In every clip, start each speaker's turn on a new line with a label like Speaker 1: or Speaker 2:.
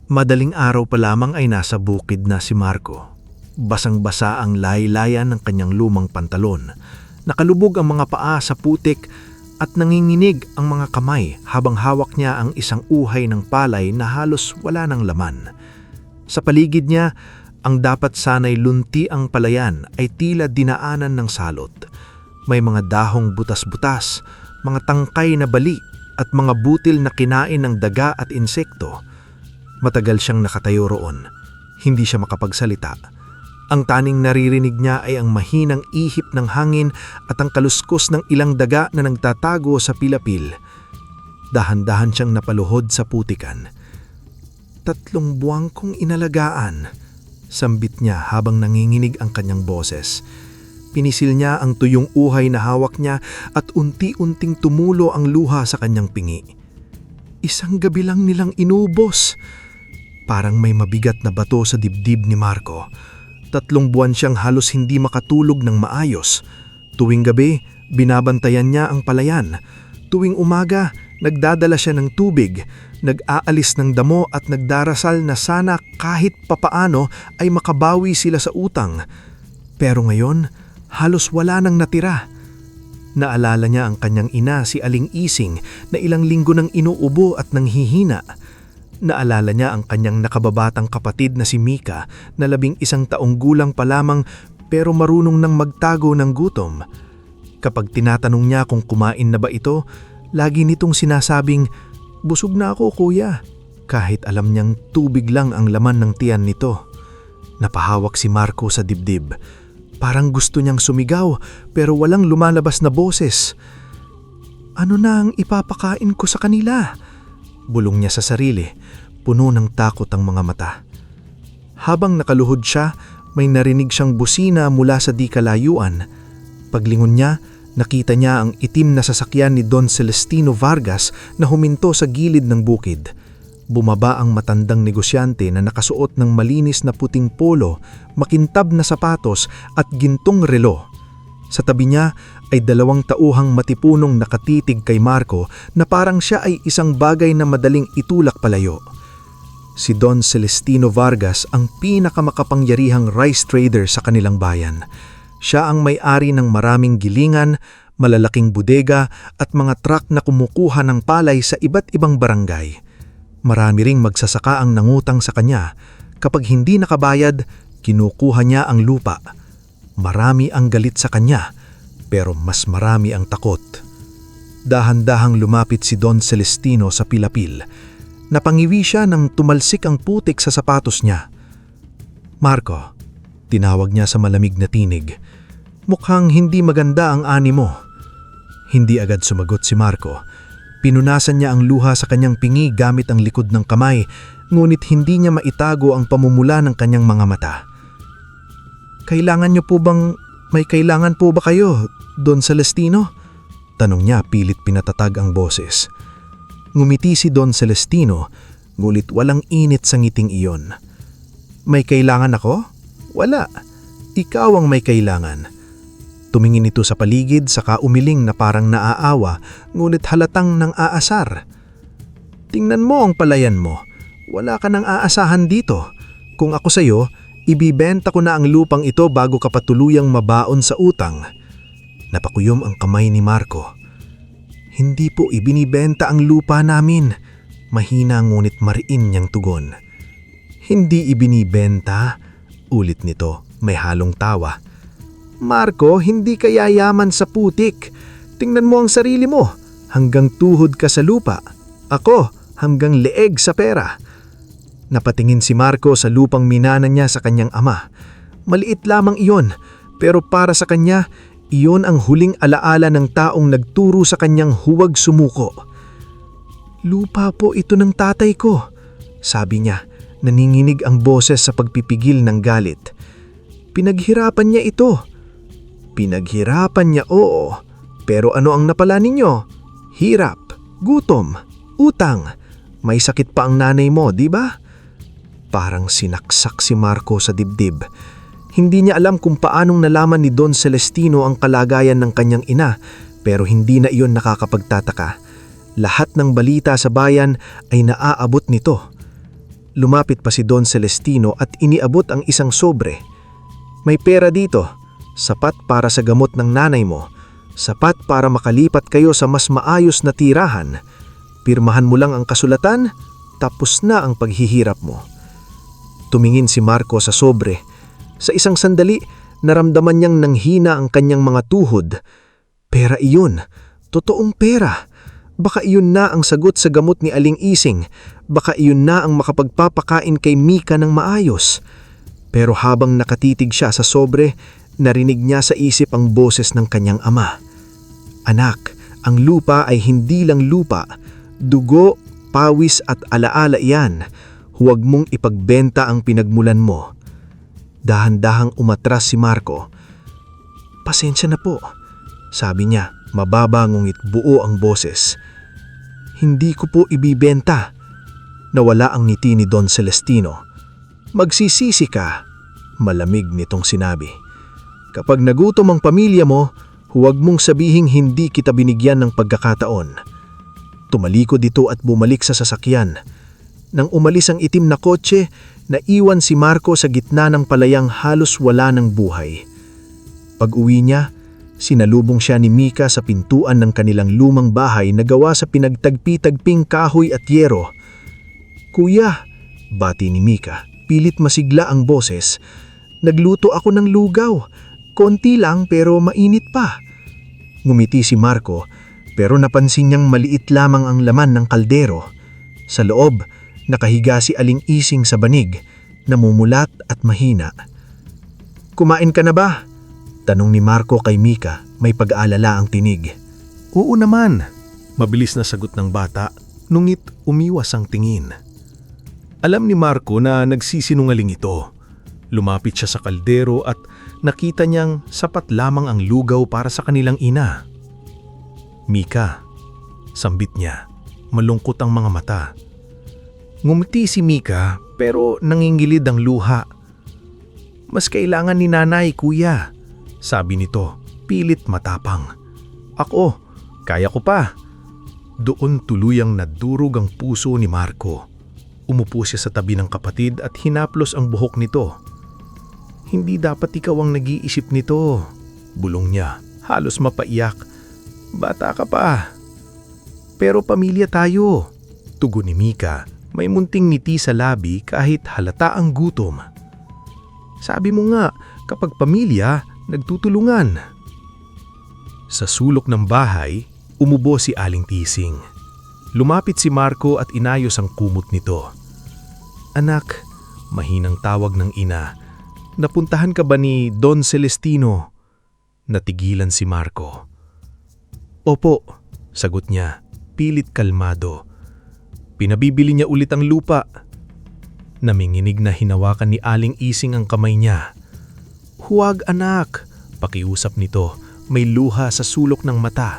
Speaker 1: Madaling araw pa lamang ay nasa bukid na si Marco. Basang-basa ang laylayan ng kanyang lumang pantalon. Nakalubog ang mga paa sa putik at nanginginig ang mga kamay habang hawak niya ang isang uhay ng palay na halos wala ng laman. Sa paligid niya, ang dapat sanay lunti ang palayan ay tila dinaanan ng salot. May mga dahong butas-butas, mga tangkay na bali at mga butil na kinain ng daga at insekto. Matagal siyang nakatayo roon. Hindi siya makapagsalita. Ang taning naririnig niya ay ang mahinang ihip ng hangin at ang kaluskos ng ilang daga na nagtatago sa pilapil. Dahan-dahan siyang napaluhod sa putikan. 3 buwang kong inalagaan, sambit niya habang nanginginig ang kanyang boses. Pinisil niya ang tuyong uhay na hawak niya at unti-unting tumulo ang luha sa kanyang pingi. 1 gabi lang nilang inubos. Parang may mabigat na bato sa dibdib ni Marco. 3 buwan siyang halos hindi makatulog ng maayos. Tuwing gabi, binabantayan niya ang palayan. Tuwing umaga, nagdadala siya ng tubig, nag-aalis ng damo at nagdarasal na sana kahit papaano ay makabawi sila sa utang. Pero ngayon, halos wala nang natira. Naalala niya ang kanyang ina si Aling Ising na ilang linggo nang inuubo at nanghihina. Naalala niya ang kanyang nakababatang kapatid na si Mika na 11 taong gulang pa lamang pero marunong nang magtago ng gutom. Kapag tinatanong niya kung kumain na ba ito, lagi nitong sinasabing, "Busog na ako, kuya," kahit alam niyang tubig lang ang laman ng tiyan nito. Napahawak si Marco sa dibdib. Parang gusto niyang sumigaw pero walang lumalabas na boses. "Ano na ang ipapakain ko sa kanila?" Bulong niya sa sarili, puno ng takot ang mga mata. Habang nakaluhod siya, may narinig siyang busina mula sa di kalayuan. Paglingon niya, nakita niya ang itim na sasakyan ni Don Celestino Vargas na huminto sa gilid ng bukid. Bumaba ang matandang negosyante na nakasuot ng malinis na puting polo, makintab na sapatos at gintong relo. Sa tabi niya ay 2 tauhang matipunong nakatitig kay Marco na parang siya ay isang bagay na madaling itulak palayo. Si Don Celestino Vargas ang pinakamakapangyarihang rice trader sa kanilang bayan. Siya ang may-ari ng maraming gilingan, malalaking bodega at mga truck na kumukuha ng palay sa iba't ibang barangay. Marami ring magsasaka ang nangutang sa kanya. Kapag hindi nakabayad, kinukuha niya ang lupa. Marami ang galit sa kanya, pero mas marami ang takot. Dahan-dahang lumapit si Don Celestino sa pilapil. Napangiwi siya nang tumalsik ang putik sa sapatos niya. "Marco," tinawag niya sa malamig na tinig. "Mukhang hindi maganda ang ani mo." Hindi agad sumagot si Marco. Pinunasan niya ang luha sa kanyang pingi gamit ang likod ng kamay, ngunit hindi niya maitago ang pamumula ng kanyang mga mata. May kailangan po ba kayo, Don Celestino?" Tanong niya pilit pinatatag ang boses. Ngumiti si Don Celestino, ngulit walang init sa ngiting iyon. "May kailangan ako? Wala. Ikaw ang may kailangan." Tumingin ito sa paligid saka umiling na parang naaawa, ngunit halatang nang aasar. "Tingnan mo ang palayan mo. Wala ka nang aasahan dito. Kung ako sa'yo, ibibenta ko na ang lupang ito bago ka patuluyang mabaon sa utang." Napakuyom ang kamay ni Marco. "Hindi po ibinibenta ang lupa namin." Mahina ngunit mariin niyang tugon. "Hindi ibinibenta?" Ulit nito, may halong tawa. "Marco, hindi ka yayaman sa putik. Tingnan mo ang sarili mo. Hanggang tuhod ka sa lupa. Ako, hanggang leeg sa pera." Napatingin si Marco sa lupang minana niya sa kanyang ama. Maliit lamang iyon, pero para sa kanya, iyon ang huling alaala ng taong nagturo sa kanyang huwag sumuko. "Lupa po ito ng tatay ko," sabi niya, naninginig ang boses sa pagpipigil ng galit. "Pinaghirapan niya ito." "Pinaghirapan niya, oo. Pero ano ang napala ninyo? Hirap, gutom, utang. May sakit pa ang nanay mo, di ba?" Parang sinaksak si Marco sa dibdib. Hindi niya alam kung paanong nalaman ni Don Celestino ang kalagayan ng kanyang ina, pero hindi na iyon nakakapagtataka. Lahat ng balita sa bayan ay naaabot nito. Lumapit pa si Don Celestino at iniabot ang isang sobre. "May pera dito, sapat para sa gamot ng nanay mo, sapat para makalipat kayo sa mas maayos na tirahan. Pirmahan mo lang ang kasulatan, tapos na ang paghihirap mo." Tumingin si Marco sa sobre. Sa isang sandali, naramdaman niyang nanghina ang kanyang mga tuhod. Pera iyon, totoong pera. Baka iyon na ang sagot sa gamot ni Aling Ising. Baka iyon na ang makapagpapakain kay Mika ng maayos. Pero habang nakatitig siya sa sobre, narinig niya sa isip ang boses ng kanyang ama. "Anak, ang lupa ay hindi lang lupa. Dugo, pawis at alaala iyan. Huwag mong ipagbenta ang pinagmulan mo." Dahan-dahang umatras si Marco. "Pasensya na po," sabi niya, mababa ngunit buo ang boses. "Hindi ko po ibibenta." Nawala ang ngiti ni Don Celestino. "Magsisisi ka," malamig nitong sinabi. "Kapag nagutom ang pamilya mo, huwag mong sabihing hindi kita binigyan ng pagkakataon." Tumalikod ito at bumalik sa sasakyan. Nang umalis ang itim na kotse, naiwan si Marco sa gitna ng palayang halos wala ng buhay. Pag-uwi niya, sinalubong siya ni Mika sa pintuan ng kanilang lumang bahay na gawa sa pinagtagpi-tagping kahoy at yero. "Kuya," bati ni Mika, pilit masigla ang boses. "Nagluto ako ng lugaw. Konti lang pero mainit pa." Ngumiti si Marco, pero napansin niyang maliit lamang ang laman ng kaldero. Sa loob, nakahiga si Aling Ising sa banig, namumulat at mahina. "Kumain ka na ba?" tanong ni Marco kay Mika, may pag-aalala ang tinig. "Oo naman," mabilis na sagot ng bata, nungit umiwas ang tingin. Alam ni Marco na nagsisinungaling ito. Lumapit siya sa kaldero at nakita niyang sapat lamang ang lugaw para sa kanilang ina. "Mika," sambit niya, malungkot ang mga mata. Ngumiti si Mika pero nangingilid ang luha. "Mas kailangan ni nanay, kuya," sabi nito, pilit matapang. "Ako, kaya ko pa." Doon tuluyang nadurog ang puso ni Marco. Umupo siya sa tabi ng kapatid at hinaplos ang buhok nito. "Hindi dapat ikaw ang nag-iisip nito," bulong niya, halos mapaiyak. "Bata ka pa." "Pero pamilya tayo," tugon ni Mika, may munting ngiti sa labi kahit halata ang gutom. "Sabi mo nga, kapag pamilya, nagtutulungan." Sa sulok ng bahay, umubo si Aling Ising. Lumapit si Marco at inayos ang kumot nito. "Anak," mahinang tawag ng ina, "napuntahan ka ba ni Don Celestino?" Natigilan si Marco. "Opo," sagot niya, pilit kalmado. "Pinabibili niya ulit ang lupa." Naminginig na hinawakan ni Aling Ising ang kamay niya. "Huwag anak," pakiusap nito, may luha sa sulok ng mata.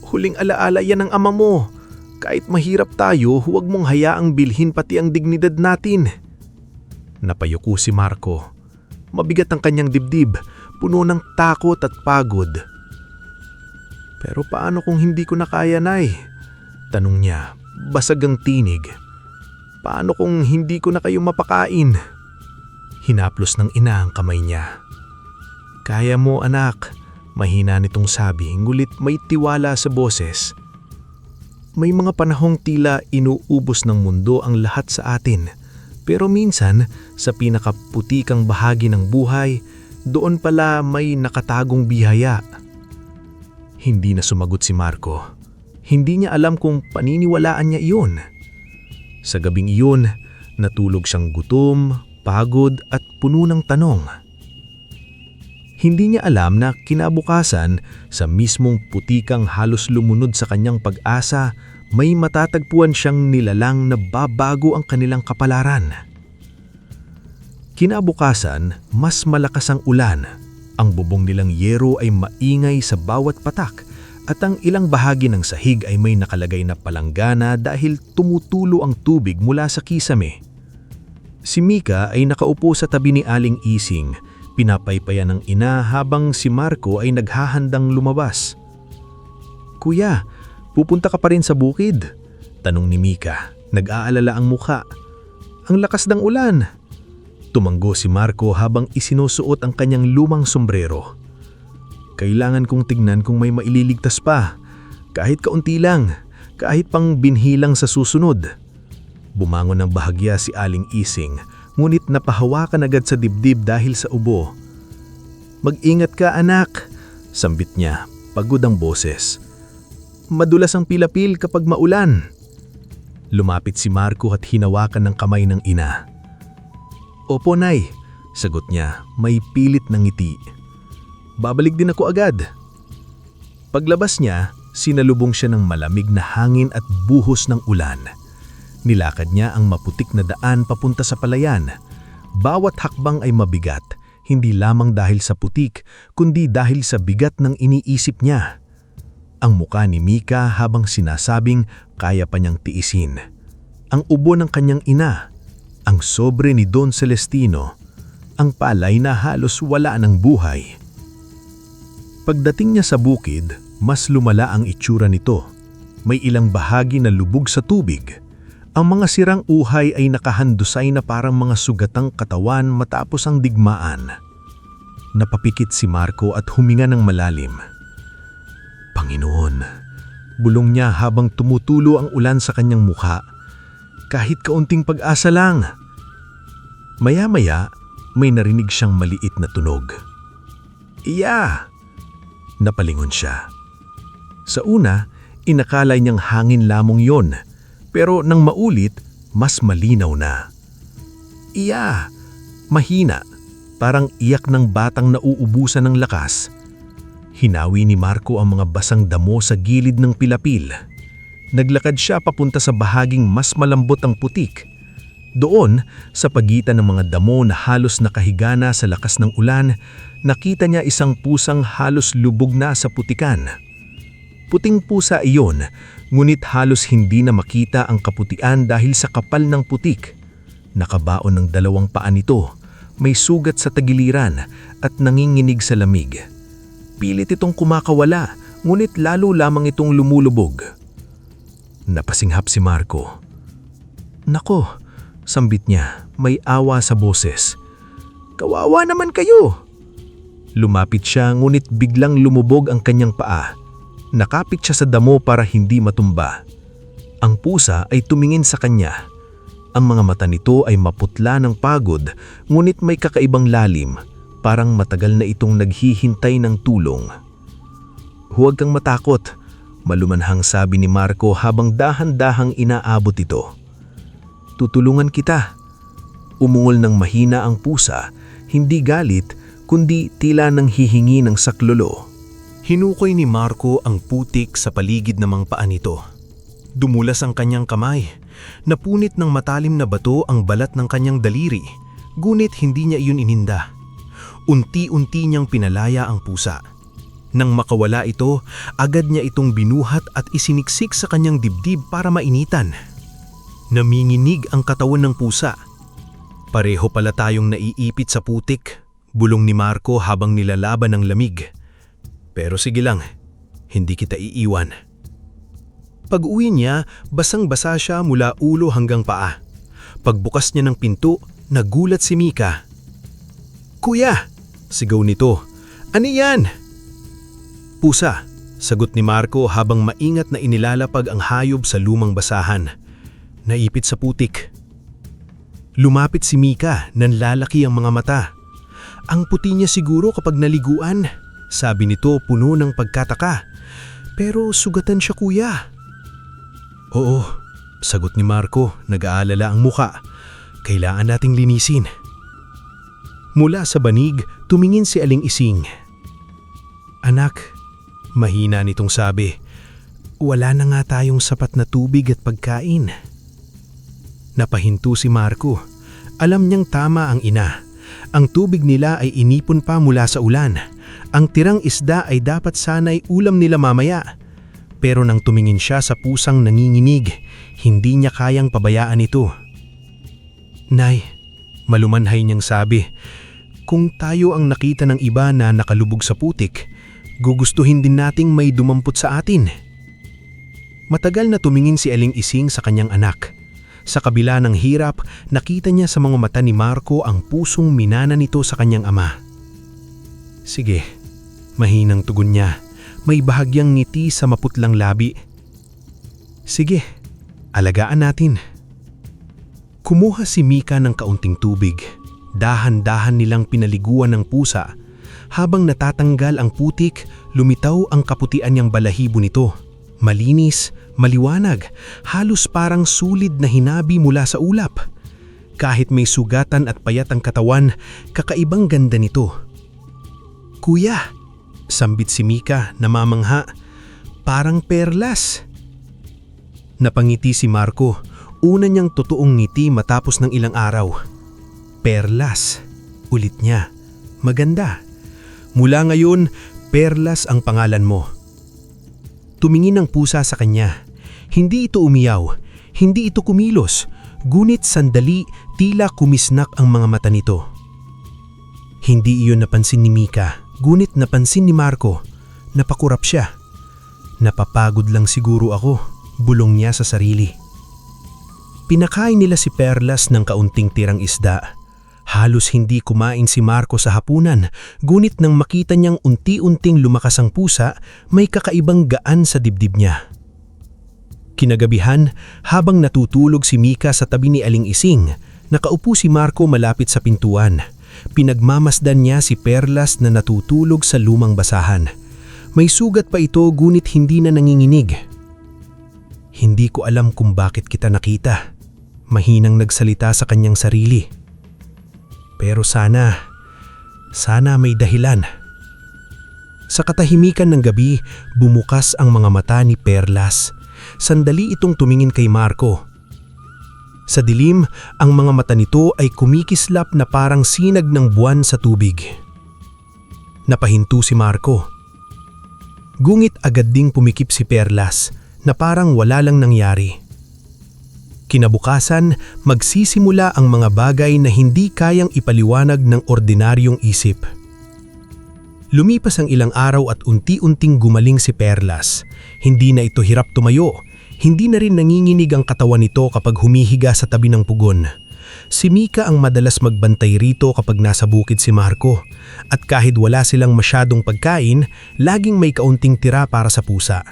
Speaker 1: "Huling alaala yan ng ama mo. Kahit mahirap tayo, huwag mong hayaang bilhin pati ang dignidad natin." Napayuko si Marco. Mabigat ang kanyang dibdib, puno ng takot at pagod. "Pero paano kung hindi ko na kaya, Nay?" tanong niya, basag ang tinig. "Paano kung hindi ko na kayo mapakain?" Hinaplos ng ina ang kamay niya. "Kaya mo, anak," mahina nitong sabi, ngulit may tiwala sa boses. "May mga panahong tila inuubos ng mundo ang lahat sa atin. Pero minsan, sa pinakaputikang bahagi ng buhay, doon pala may nakatagong biyaya." Hindi na sumagot si Marco. Hindi niya alam kung paniniwalaan niya iyon. Sa gabing iyon, natulog siyang gutom, pagod at puno ng tanong. Hindi niya alam na kinabukasan, sa mismong putikang halos lumunod sa kanyang pag-asa, may matatagpuan siyang nilalang na babago ang kanilang kapalaran. Kinabukasan, mas malakas ang ulan. Ang bubong nilang yero ay maingay sa bawat patak at ang ilang bahagi ng sahig ay may nakalagay na palanggana dahil tumutulo ang tubig mula sa kisame. Si Mika ay nakaupo sa tabi ni Aling Ising, pinapaypayan ng ina habang si Marco ay naghahandang lumabas. "Kuya, pupunta ka pa rin sa bukid?" tanong ni Mika, nag-aalala ang mukha. Ang lakas ng ulan! Tumanggo si Marco habang isinusuot ang kanyang lumang sombrero. Kailangan kong tignan kung may maililigtas pa. Kahit kaunti lang, kahit pang binhilang sa susunod. Bumangon ng bahagya si Aling Ising, ngunit napahawakan agad sa dibdib dahil sa ubo. "Mag-ingat ka, anak," sambit niya, pagod ang boses. "Madulas ang pilapil kapag maulan." Lumapit si Marco at hinawakan ng kamay ng ina. "Opo, Nay," sagot niya, may pilit ng ngiti. "Babalik din ako agad." Paglabas niya, sinalubong siya ng malamig na hangin at buhos ng ulan. Nilakad niya ang maputik na daan papunta sa palayan. Bawat hakbang ay mabigat, hindi lamang dahil sa putik, kundi dahil sa bigat ng iniisip niya. Ang muka ni Mika habang sinasabing kaya pa niyang tiisin. Ang ubo ng kanyang ina, ang sobre ni Don Celestino, ang palay na halos wala ng buhay. Pagdating niya sa bukid, mas lumala ang itsura nito. May ilang bahagi na lubog sa tubig. Ang mga sirang uhay ay nakahandusay na parang mga sugatang katawan matapos ang digmaan. Napapikit si Marco at huminga ng malalim. "Panginoon," bulong niya habang tumutulo ang ulan sa kanyang mukha. "Kahit kaunting pag-asa lang." Maya-maya, may narinig siyang maliit na tunog. "Iya!" Napalingon siya. Sa una, inakala niyang hangin lamang yon, pero nang maulit, mas malinaw na. "Iya!" Mahina, parang iyak ng batang nauubusan ng lakas. Hinawi ni Marco ang mga basang damo sa gilid ng pilapil. Naglakad siya papunta sa bahaging mas malambot ang putik. Doon, sa pagitan ng mga damo na halos nakahiga na sa lakas ng ulan, nakita niya isang pusang halos lubog na sa putikan. Puting pusa iyon, ngunit halos hindi na makita ang kaputian dahil sa kapal ng putik. Nakabaon ng dalawang paa nito, may sugat sa tagiliran at nanginginig sa lamig. Pilit itong kumakawala, ngunit lalo lamang itong lumulubog. Napasinghap si Marco. "Nako," sambit niya, may awa sa boses. "Kawawa naman kayo!" Lumapit siya ngunit biglang lumubog ang kanyang paa. Nakapit siya sa damo para hindi matumba. Ang pusa ay tumingin sa kanya. Ang mga mata nito ay maputla ng pagod, ngunit may kakaibang lalim, parang matagal na itong naghihintay ng tulong. "Huwag kang matakot," malumanhang sabi ni Marco habang dahan-dahang inaabot ito. "Tutulungan kita." Umungol ng mahina ang pusa, hindi galit, kundi tila nang hihingi ng saklolo. Hinukoy ni Marco ang putik sa paligid ng mga paa nito. Dumulas ang kanyang kamay. Napunit ng matalim na bato ang balat ng kanyang daliri, ngunit hindi niya iyon ininda. Unti-unti niyang pinalaya ang pusa. Nang makawala ito, agad niya itong binuhat at isiniksik sa kanyang dibdib para mainitan. Naminginig ang katawan ng pusa. "Pareho pala tayong naiipit sa putik," bulong ni Marco habang nilalaban ng lamig. "Pero sige lang, hindi kita iiwan." Pag-uwi niya, basang-basa siya mula ulo hanggang paa. Pagbukas niya ng pinto, nagulat si Mika. "Kuya!" sigaw nito. "Ano yan?" "Pusa," sagot ni Marco habang maingat na inilalapag ang hayop sa lumang basahan. "Naipit sa putik." Lumapit si Mika, nanlalaki ang mga mata. "Ang puti niya siguro kapag naliguan," sabi nito puno ng pagkataka. "Pero sugatan siya, kuya." "Oo," sagot ni Marco, nag-aalala ang muka. "Kailangan nating linisin." Mula sa banig, tumingin si Aling Ising. "Anak," mahina nitong sabi, "wala na nga tayong sapat na tubig at pagkain." Napahinto si Marco. Alam niyang tama ang ina. Ang tubig nila ay inipon pa mula sa ulan. Ang tirang isda ay dapat sana'y ulam nila mamaya. Pero nang tumingin siya sa pusang nanginginig, hindi niya kayang pabayaan ito. "Nay," malumanhay niyang sabi, "kung tayo ang nakita ng iba na nakalubog sa putik, gugustuhin din nating may dumampot sa atin." Matagal na tumingin si Aling Ising sa kanyang anak.
Speaker 2: Sa kabila ng hirap, nakita niya sa mga mata ni Marco ang pusong minana nito sa kanyang ama. "Sige," mahinang tugon niya, may bahagyang ngiti sa maputlang labi. "Sige, alagaan natin." Kumuha si Mika ng kaunting tubig. Dahan-dahan nilang pinaliguan ng pusa. Habang natatanggal ang putik, lumitaw ang kaputian niyang balahibo nito. Malinis, maliwanag, halos parang sulid na hinabi mula sa ulap. Kahit may sugatan at payat ang katawan, kakaibang ganda nito. "Kuya," sambit si Mika, namamangha, "parang perlas." Napangiti si Marco, una niyang totoong ngiti matapos ng ilang araw. "Perlas," ulit niya, "maganda. Mula ngayon, Perlas ang pangalan mo." Tumingin ang pusa sa kanya. Hindi ito umiyaw, hindi ito kumilos, gunit sandali tila kumisnak ang mga mata nito. Hindi iyon napansin ni Mika, gunit napansin ni Marco. Napakurap siya. "Napapagod lang siguro ako," bulong niya sa sarili. Pinakain nila si Perlas ng kaunting tirang isda. Halos hindi kumain si Marco sa hapunan, gunit nang makita niyang unti-unting lumakas ang pusa, may kakaibang gaan sa dibdib niya. Kinagabihan, habang natutulog si Mika sa tabi ni Aling Ising, nakaupo si Marco malapit sa pintuan. Pinagmamasdan niya si Perlas na natutulog sa lumang basahan. May sugat pa ito gunit hindi na nanginginig. "Hindi ko alam kung bakit kita nakita," mahinang nagsalita sa kanyang sarili. "Pero sana may dahilan." Sa katahimikan ng gabi, bumukas ang mga mata ni Perlas. Sandali itong tumingin kay Marco. Sa dilim, ang mga mata nito ay kumikislap na parang sinag ng buwan sa tubig. Napahinto si Marco. Gungit agad ding pumikip si Perlas na parang wala lang nangyari. Kinabukasan, magsisimula ang mga bagay na hindi kayang ipaliwanag ng ordinaryong isip. Lumipas ang ilang araw at unti-unting gumaling si Perlas. Hindi na ito hirap tumayo. Hindi na rin nanginginig ang katawan nito kapag humihiga sa tabi ng pugon. Si Mika ang madalas magbantay rito kapag nasa bukid si Marco. At kahit wala silang masyadong pagkain, laging may kaunting tira para sa pusa.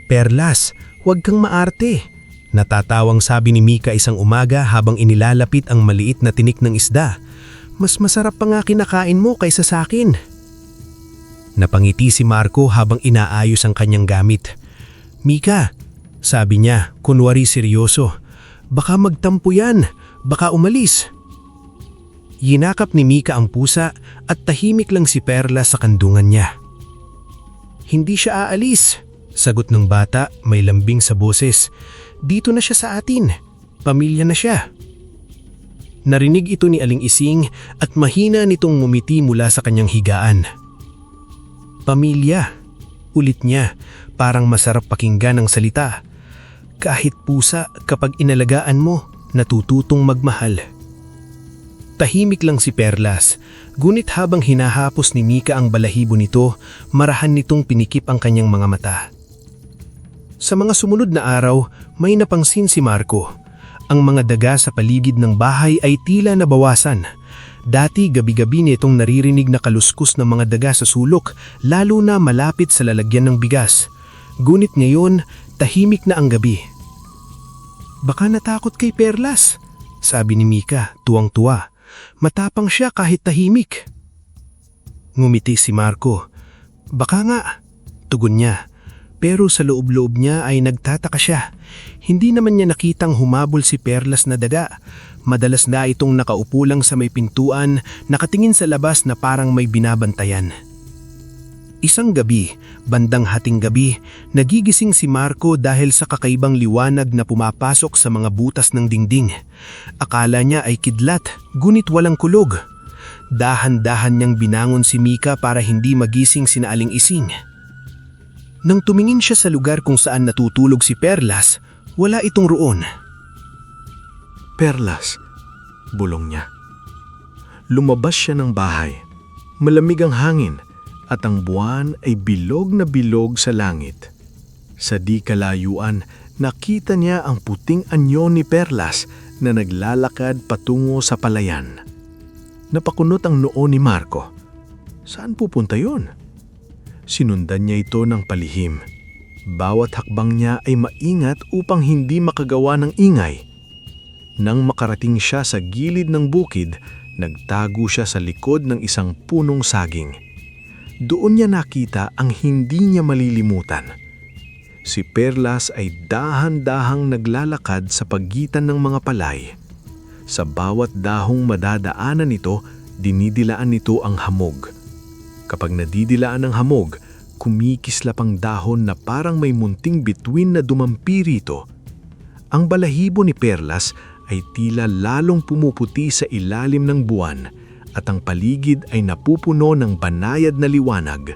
Speaker 2: "Perlas, huwag kang maarte," natatawang sabi ni Mika isang umaga habang inilalapit ang maliit na tinik ng isda. "Mas masarap pa nga kinakain mo kaysa sa akin." Napangiti si Marco habang inaayos ang kanyang gamit. "Mika," sabi niya, kunwari seryoso, "baka magtampo yan, baka umalis." Yinakap ni Mika ang pusa at tahimik lang si Perla sa kandungan niya. "Hindi siya aalis," sagot ng bata, may lambing sa boses. "Dito na siya sa atin. Pamilya na siya." Narinig ito ni Aling Ising at mahina nitong ngumiti mula sa kanyang higaan. "Pamilya," ulit niya, parang masarap pakinggan ang salita. "Kahit pusa, kapag inalagaan mo, natututong magmahal." Tahimik lang si Perlas, gunit habang hinahapos ni Mika ang balahibo nito, marahan nitong pinikip ang kanyang mga mata. Sa mga sumunod na araw, may napansin si Marco. Ang mga daga sa paligid ng bahay ay tila nabawasan. Dati gabi-gabi nitong naririnig na kaluskus ng mga daga sa sulok, lalo na malapit sa lalagyan ng bigas. Gunit ngayon, tahimik na ang gabi. "Baka natakot kay Perlas," sabi ni Mika, tuwang-tuwa. Matapang siya kahit tahimik. Ngumiti si Marco. "Baka nga," tugon niya. Pero sa loob-loob niya ay nagtataka siya. Hindi naman niya nakitang humabol si Perlas na daga. Madalas na itong nakaupo lang sa may pintuan, nakatingin sa labas na parang may binabantayan. Isang gabi, bandang hating gabi, nagigising si Marco dahil sa kakaibang liwanag na pumapasok sa mga butas ng dingding. Akala niya ay kidlat, gunit walang kulog. Dahan-dahan niyang binangon si Mika para hindi magising sina Aling Ising. Nang tumingin siya sa lugar kung saan natutulog si Perlas, wala itong roon.
Speaker 1: "Perlas," bulong niya. Lumabas siya ng bahay. Malamig ang hangin at ang buwan ay bilog na bilog sa langit. Sa di kalayuan, nakita niya ang puting anyo ni Perlas na naglalakad patungo sa palayan. Napakunot ang noo ni Marco. Saan pupunta yun? Sinundan niya ito ng palihim. Bawat hakbang niya ay maingat upang hindi makagawa ng ingay. Nang makarating siya sa gilid ng bukid, nagtago siya sa likod ng isang punong saging. Doon niya nakita ang hindi niya malilimutan. Si Perlas ay dahan-dahang naglalakad sa pagitan ng mga palay. Sa bawat dahong madadaanan nito, dinidilaan nito ang hamog. Kapag nadidilaan ang hamog, kumikislap ang dahon na parang may munting bituin na dumampi rito. Ang balahibo ni Perlas ay tila lalong pumuputi sa ilalim ng buwan at ang paligid ay napupuno ng banayad na liwanag.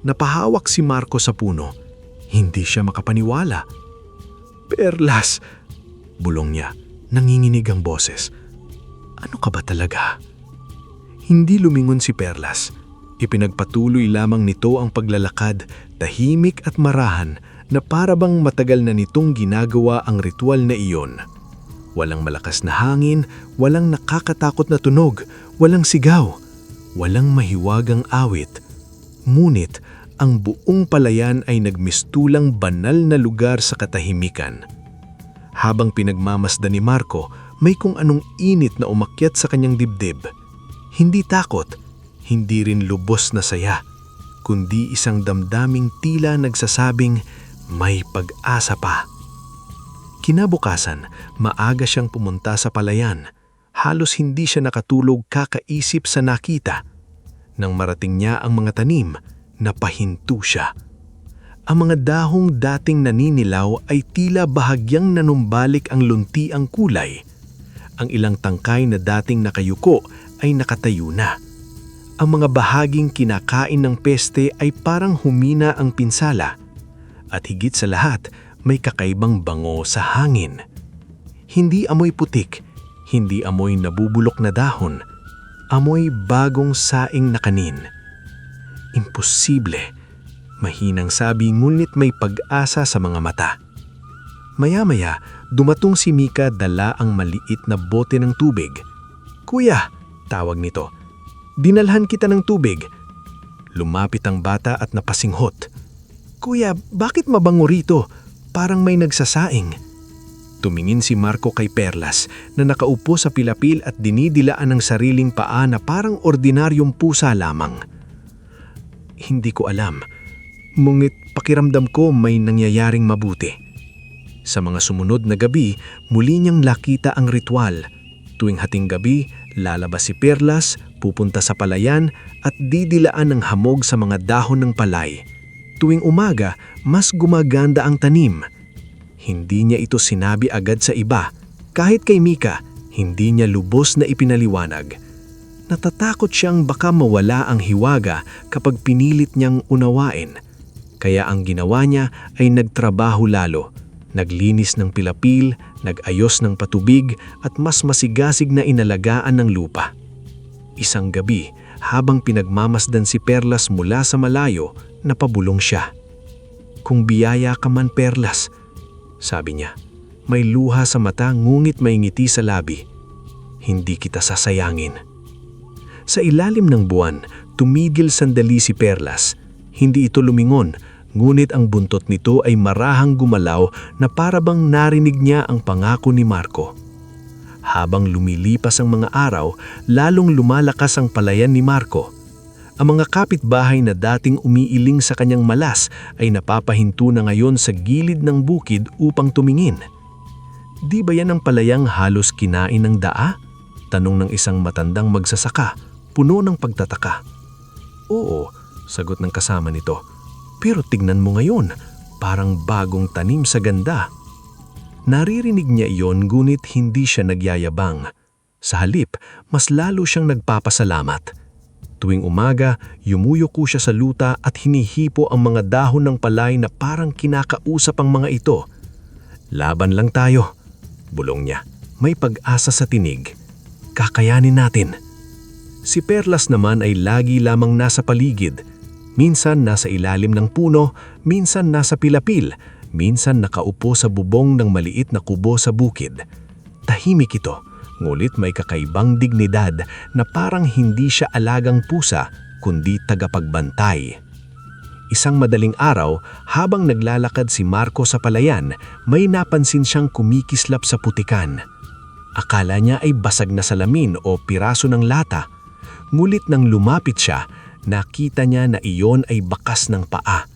Speaker 1: Napahawak si Marco sa puno. Hindi siya makapaniwala. "Perlas!" bulong niya. Nanginginig ang boses. "Ano ka ba talaga?" Hindi lumingon si Perlas. Ipinagpatuloy lamang nito ang paglalakad, tahimik at marahan na para bang matagal na nitong ginagawa ang ritual na iyon. Walang malakas na hangin, walang nakakatakot na tunog, walang sigaw, walang mahiwagang awit. Ngunit ang buong palayan ay nagmistulang banal na lugar sa katahimikan. Habang pinagmamasdan ni Marco, may kung anong init na umakyat sa kanyang dibdib. Hindi takot, hindi rin lubos na saya, kundi isang damdaming tila nagsasabing may pag-asa pa. Kinabukasan, maaga siyang pumunta sa palayan. Halos hindi siya nakatulog kakaisip sa nakita. Nang marating niya ang mga tanim, napahinto siya. Ang mga dahong dating naninilaw ay tila bahagyang nanumbalik ang lunti ang kulay. Ang ilang tangkay na dating nakayuko ay nakatayo na. Ang mga bahaging kinakain ng peste ay parang humina ang pinsala. At higit sa lahat, may kakaibang bango sa hangin. Hindi amoy putik, hindi amoy nabubulok na dahon, amoy bagong saing na kanin. Imposible, mahinang sabi ngunit may pag-asa sa mga mata. Maya-maya, dumatong si Mika dala ang maliit na bote ng tubig. "Kuya," tawag nito, "dinalhan kita ng tubig." Lumapit ang bata at napasinghot. "Kuya, bakit mabango rito? Parang may nagsasaing." Tumingin si Marco kay Perlas na nakaupo sa pilapil at dinidilaan ng sariling paa na parang ordinaryong pusa lamang. "Hindi ko alam. Ngunit pakiramdam ko may nangyayaring mabuti." Sa mga sumunod na gabi, muli niyang nakita ang ritual. Tuwing hating gabi, lalabas si Perlas, pupunta sa palayan at didilaan ng hamog sa mga dahon ng palay. Tuwing umaga, mas gumaganda ang tanim. Hindi niya ito sinabi agad sa iba. Kahit kay Mika, hindi niya lubos na ipinaliwanag. Natatakot siyang baka mawala ang hiwaga kapag pinilit niyang unawain. Kaya ang ginawa niya ay nagtrabaho lalo. Naglinis ng pilapil, nag-ayos ng patubig at mas masigasig na inalagaan ng lupa. Isang gabi, habang pinagmamasdan si Perlas mula sa malayo, napabulong siya. "Kung biyaya ka man, Perlas," sabi niya. May luha sa mata ngunit may ngiti sa labi. "Hindi kita sasayangin." Sa ilalim ng buwan, tumigil sandali si Perlas. Hindi ito lumingon, ngunit ang buntot nito ay marahang gumalaw na parabang narinig niya ang pangako ni Marco. Habang lumilipas ang mga araw, lalong lumalakas ang palayan ni Marco. Ang mga kapitbahay na dating umiiling sa kanyang malas ay napapahinto na ngayon sa gilid ng bukid upang tumingin. "Di ba yan ang palayang halos kinain ng daa?" tanong ng isang matandang magsasaka, puno ng pagtataka. "Oo," sagot ng kasama nito. "Pero tignan mo ngayon, parang bagong tanim sa ganda." Naririnig niya iyon ngunit hindi siya nagyayabang. Sa halip, mas lalo siyang nagpapasalamat. Tuwing umaga, yumuyuko siya sa luta at hinihipo ang mga dahon ng palay na parang kinakausap ang mga ito. "Laban lang tayo," bulong niya. "May pag-asa sa tinig. Kakayanin natin." Si Perlas naman ay lagi lamang nasa paligid. Minsan nasa ilalim ng puno, minsan nasa pilapil,
Speaker 2: Minsan nakaupo sa bubong ng maliit na kubo sa bukid. Tahimik ito, ngulit may kakaibang dignidad na parang hindi siya alagang pusa kundi tagapagbantay. Isang madaling araw, habang naglalakad si Marco sa palayan, may napansin siyang kumikislap sa putikan. Akala niya ay basag na salamin o piraso ng lata. Ngulit nang lumapit siya, nakita niya na iyon ay bakas ng paa.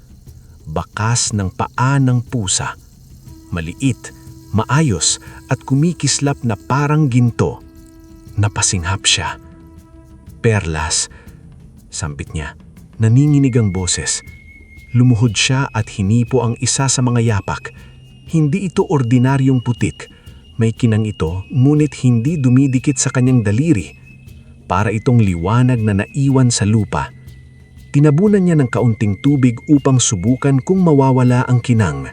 Speaker 2: Bakas ng paa ng pusa. Maliit, maayos at kumikislap na parang ginto. Napasinghap siya. "Perlas," sampit niya. Naninginig ang boses. Lumuhod siya at hinipo ang isa sa mga yapak. Hindi ito ordinaryong putik. May kinang ito, ngunit hindi dumidikit sa kanyang daliri. Para itong liwanag na naiwan sa lupa. Tinabunan niya ng kaunting tubig upang subukan kung mawawala ang kinang.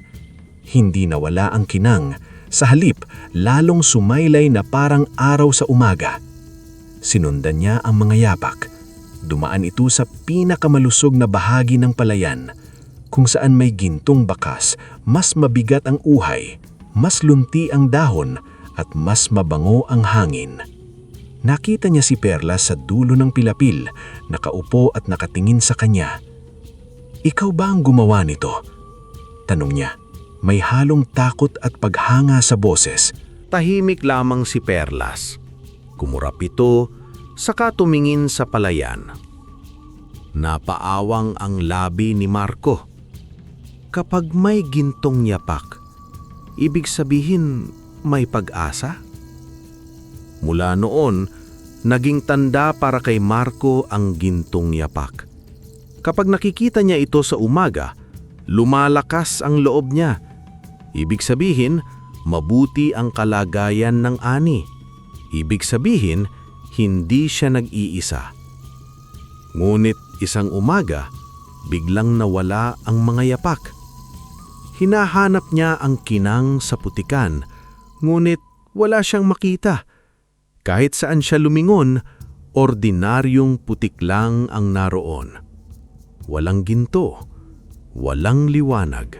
Speaker 2: Hindi nawala ang kinang. Sa halip, lalong sumaylay na parang araw sa umaga. Sinundan niya ang mga yapak. Dumaan ito sa pinakamalusog na bahagi ng palayan, kung saan may gintong bakas, mas mabigat ang uhay, mas lunti ang dahon, at mas mabango ang hangin. Nakita niya si Perlas sa dulo ng pilapil, nakaupo at nakatingin sa kanya. "Ikaw ba ang gumawa nito?" tanong niya. May halong takot at paghanga sa boses.
Speaker 1: Tahimik lamang si Perlas. Kumurap ito, saka tumingin sa palayan. Napaawang ang labi ni Marco. Kapag may gintong yapak, ibig sabihin may pag-asa? Mula noon, naging tanda para kay Marco ang gintong yapak. Kapag nakikita niya ito sa umaga, lumalakas ang loob niya. Ibig sabihin, mabuti ang kalagayan ng ani. Ibig sabihin, hindi siya nag-iisa. Ngunit isang umaga, biglang nawala ang mga yapak. Hinahanap niya ang kinang sa putikan, ngunit wala siyang makita. Kahit saan siya lumingon, ordinaryong putik lang ang naroon. Walang ginto, walang liwanag.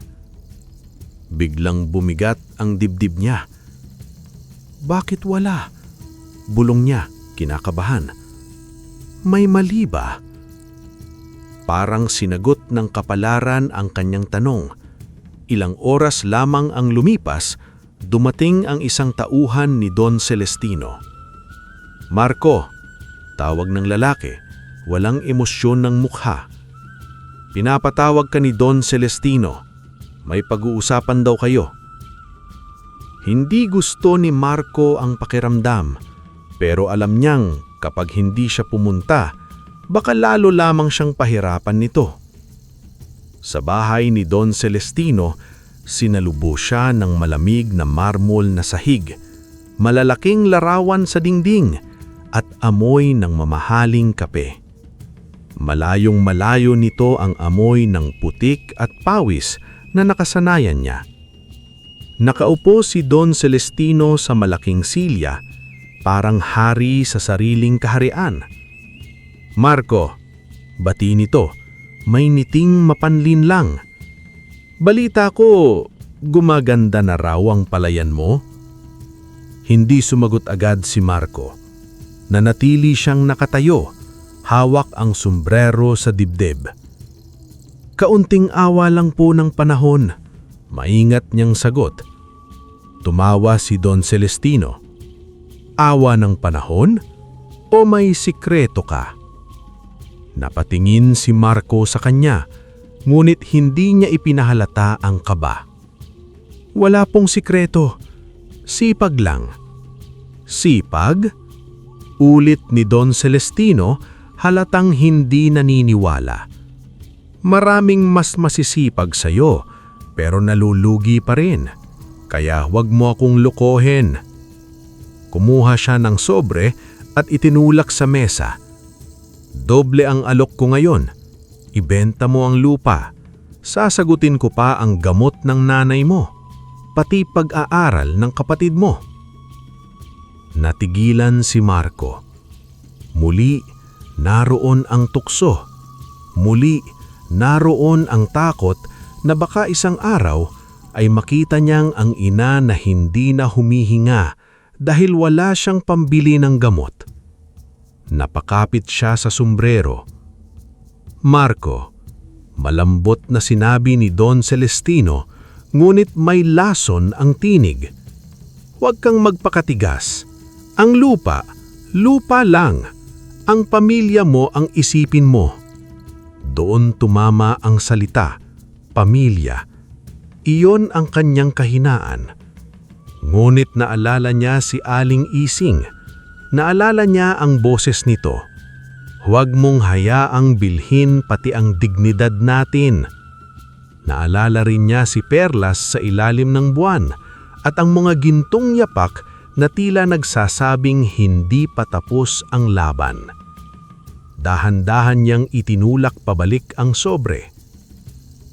Speaker 1: Biglang bumigat ang dibdib niya. Bakit wala? Bulong niya, kinakabahan. May mali ba? Parang sinagot ng kapalaran ang kanyang tanong. Ilang oras lamang ang lumipas, dumating ang isang tauhan ni Don Celestino. "Marco," tawag ng lalaki, walang emosyon ng mukha. "Pinapatawag ka ni Don Celestino. May pag-uusapan daw kayo." Hindi gusto ni Marco ang pakiramdam, pero alam niyang kapag hindi siya pumunta, baka lalo lamang siyang pahirapan nito. Sa bahay ni Don Celestino, sinalubo siya ng malamig na marmol na sahig, malalaking larawan sa dingding, at amoy ng mamahaling kape. Malayong malayo nito ang amoy ng putik at pawis na nakasanayan niya. Nakaupo si Don Celestino sa malaking silya, parang hari sa sariling kaharian. "Marco," bati nito, may niting mapanlin lang. "Balita ko, gumaganda na raw ang palayan mo?" Hindi sumagot agad si Marco. Nanatili siyang nakatayo, hawak ang sombrero sa dibdib. "Kaunting awa lang po ng panahon," maingat niyang sagot. Tumawa si Don Celestino. "Awa ng panahon? O may sikreto ka?" Napatingin si Marco sa kanya, ngunit hindi niya ipinahalata ang kaba. "Wala pong sikreto. Sipag lang." "Sipag?" Ulit ni Don Celestino, halatang hindi naniniwala. "Maraming mas masisipag sa'yo, pero nalulugi pa rin. Kaya huwag mo akong lokohin." Kumuha siya ng sobre at itinulak sa mesa. "Doble ang alok ko ngayon. Ibenta mo ang lupa. Sasagutin ko pa ang gamot ng nanay mo, pati pag-aaral ng kapatid mo." Natigilan si Marco. Muli, naroon ang tukso. Muli, naroon ang takot na baka isang araw
Speaker 2: ay makita niyang ang ina na hindi na humihinga dahil wala siyang pambili ng gamot. Napakapit siya sa sombrero. "Marco," malambot na sinabi ni Don Celestino, ngunit may lason ang tinig. "Huwag kang magpakatigas. Ang lupa, lupa lang. Ang pamilya mo ang isipin mo." Doon tumama ang salita, pamilya. Iyon ang kanyang kahinaan. Ngunit naalala niya si Aling Ising. Naalala niya ang boses nito. "Huwag mong hayaang bilhin pati ang dignidad natin." Naalala rin niya si Perlas sa ilalim ng buwan at ang mga gintong yapak na tila nagsasabing hindi pa tapos ang laban. Dahan-dahan niyang itinulak pabalik ang sobre.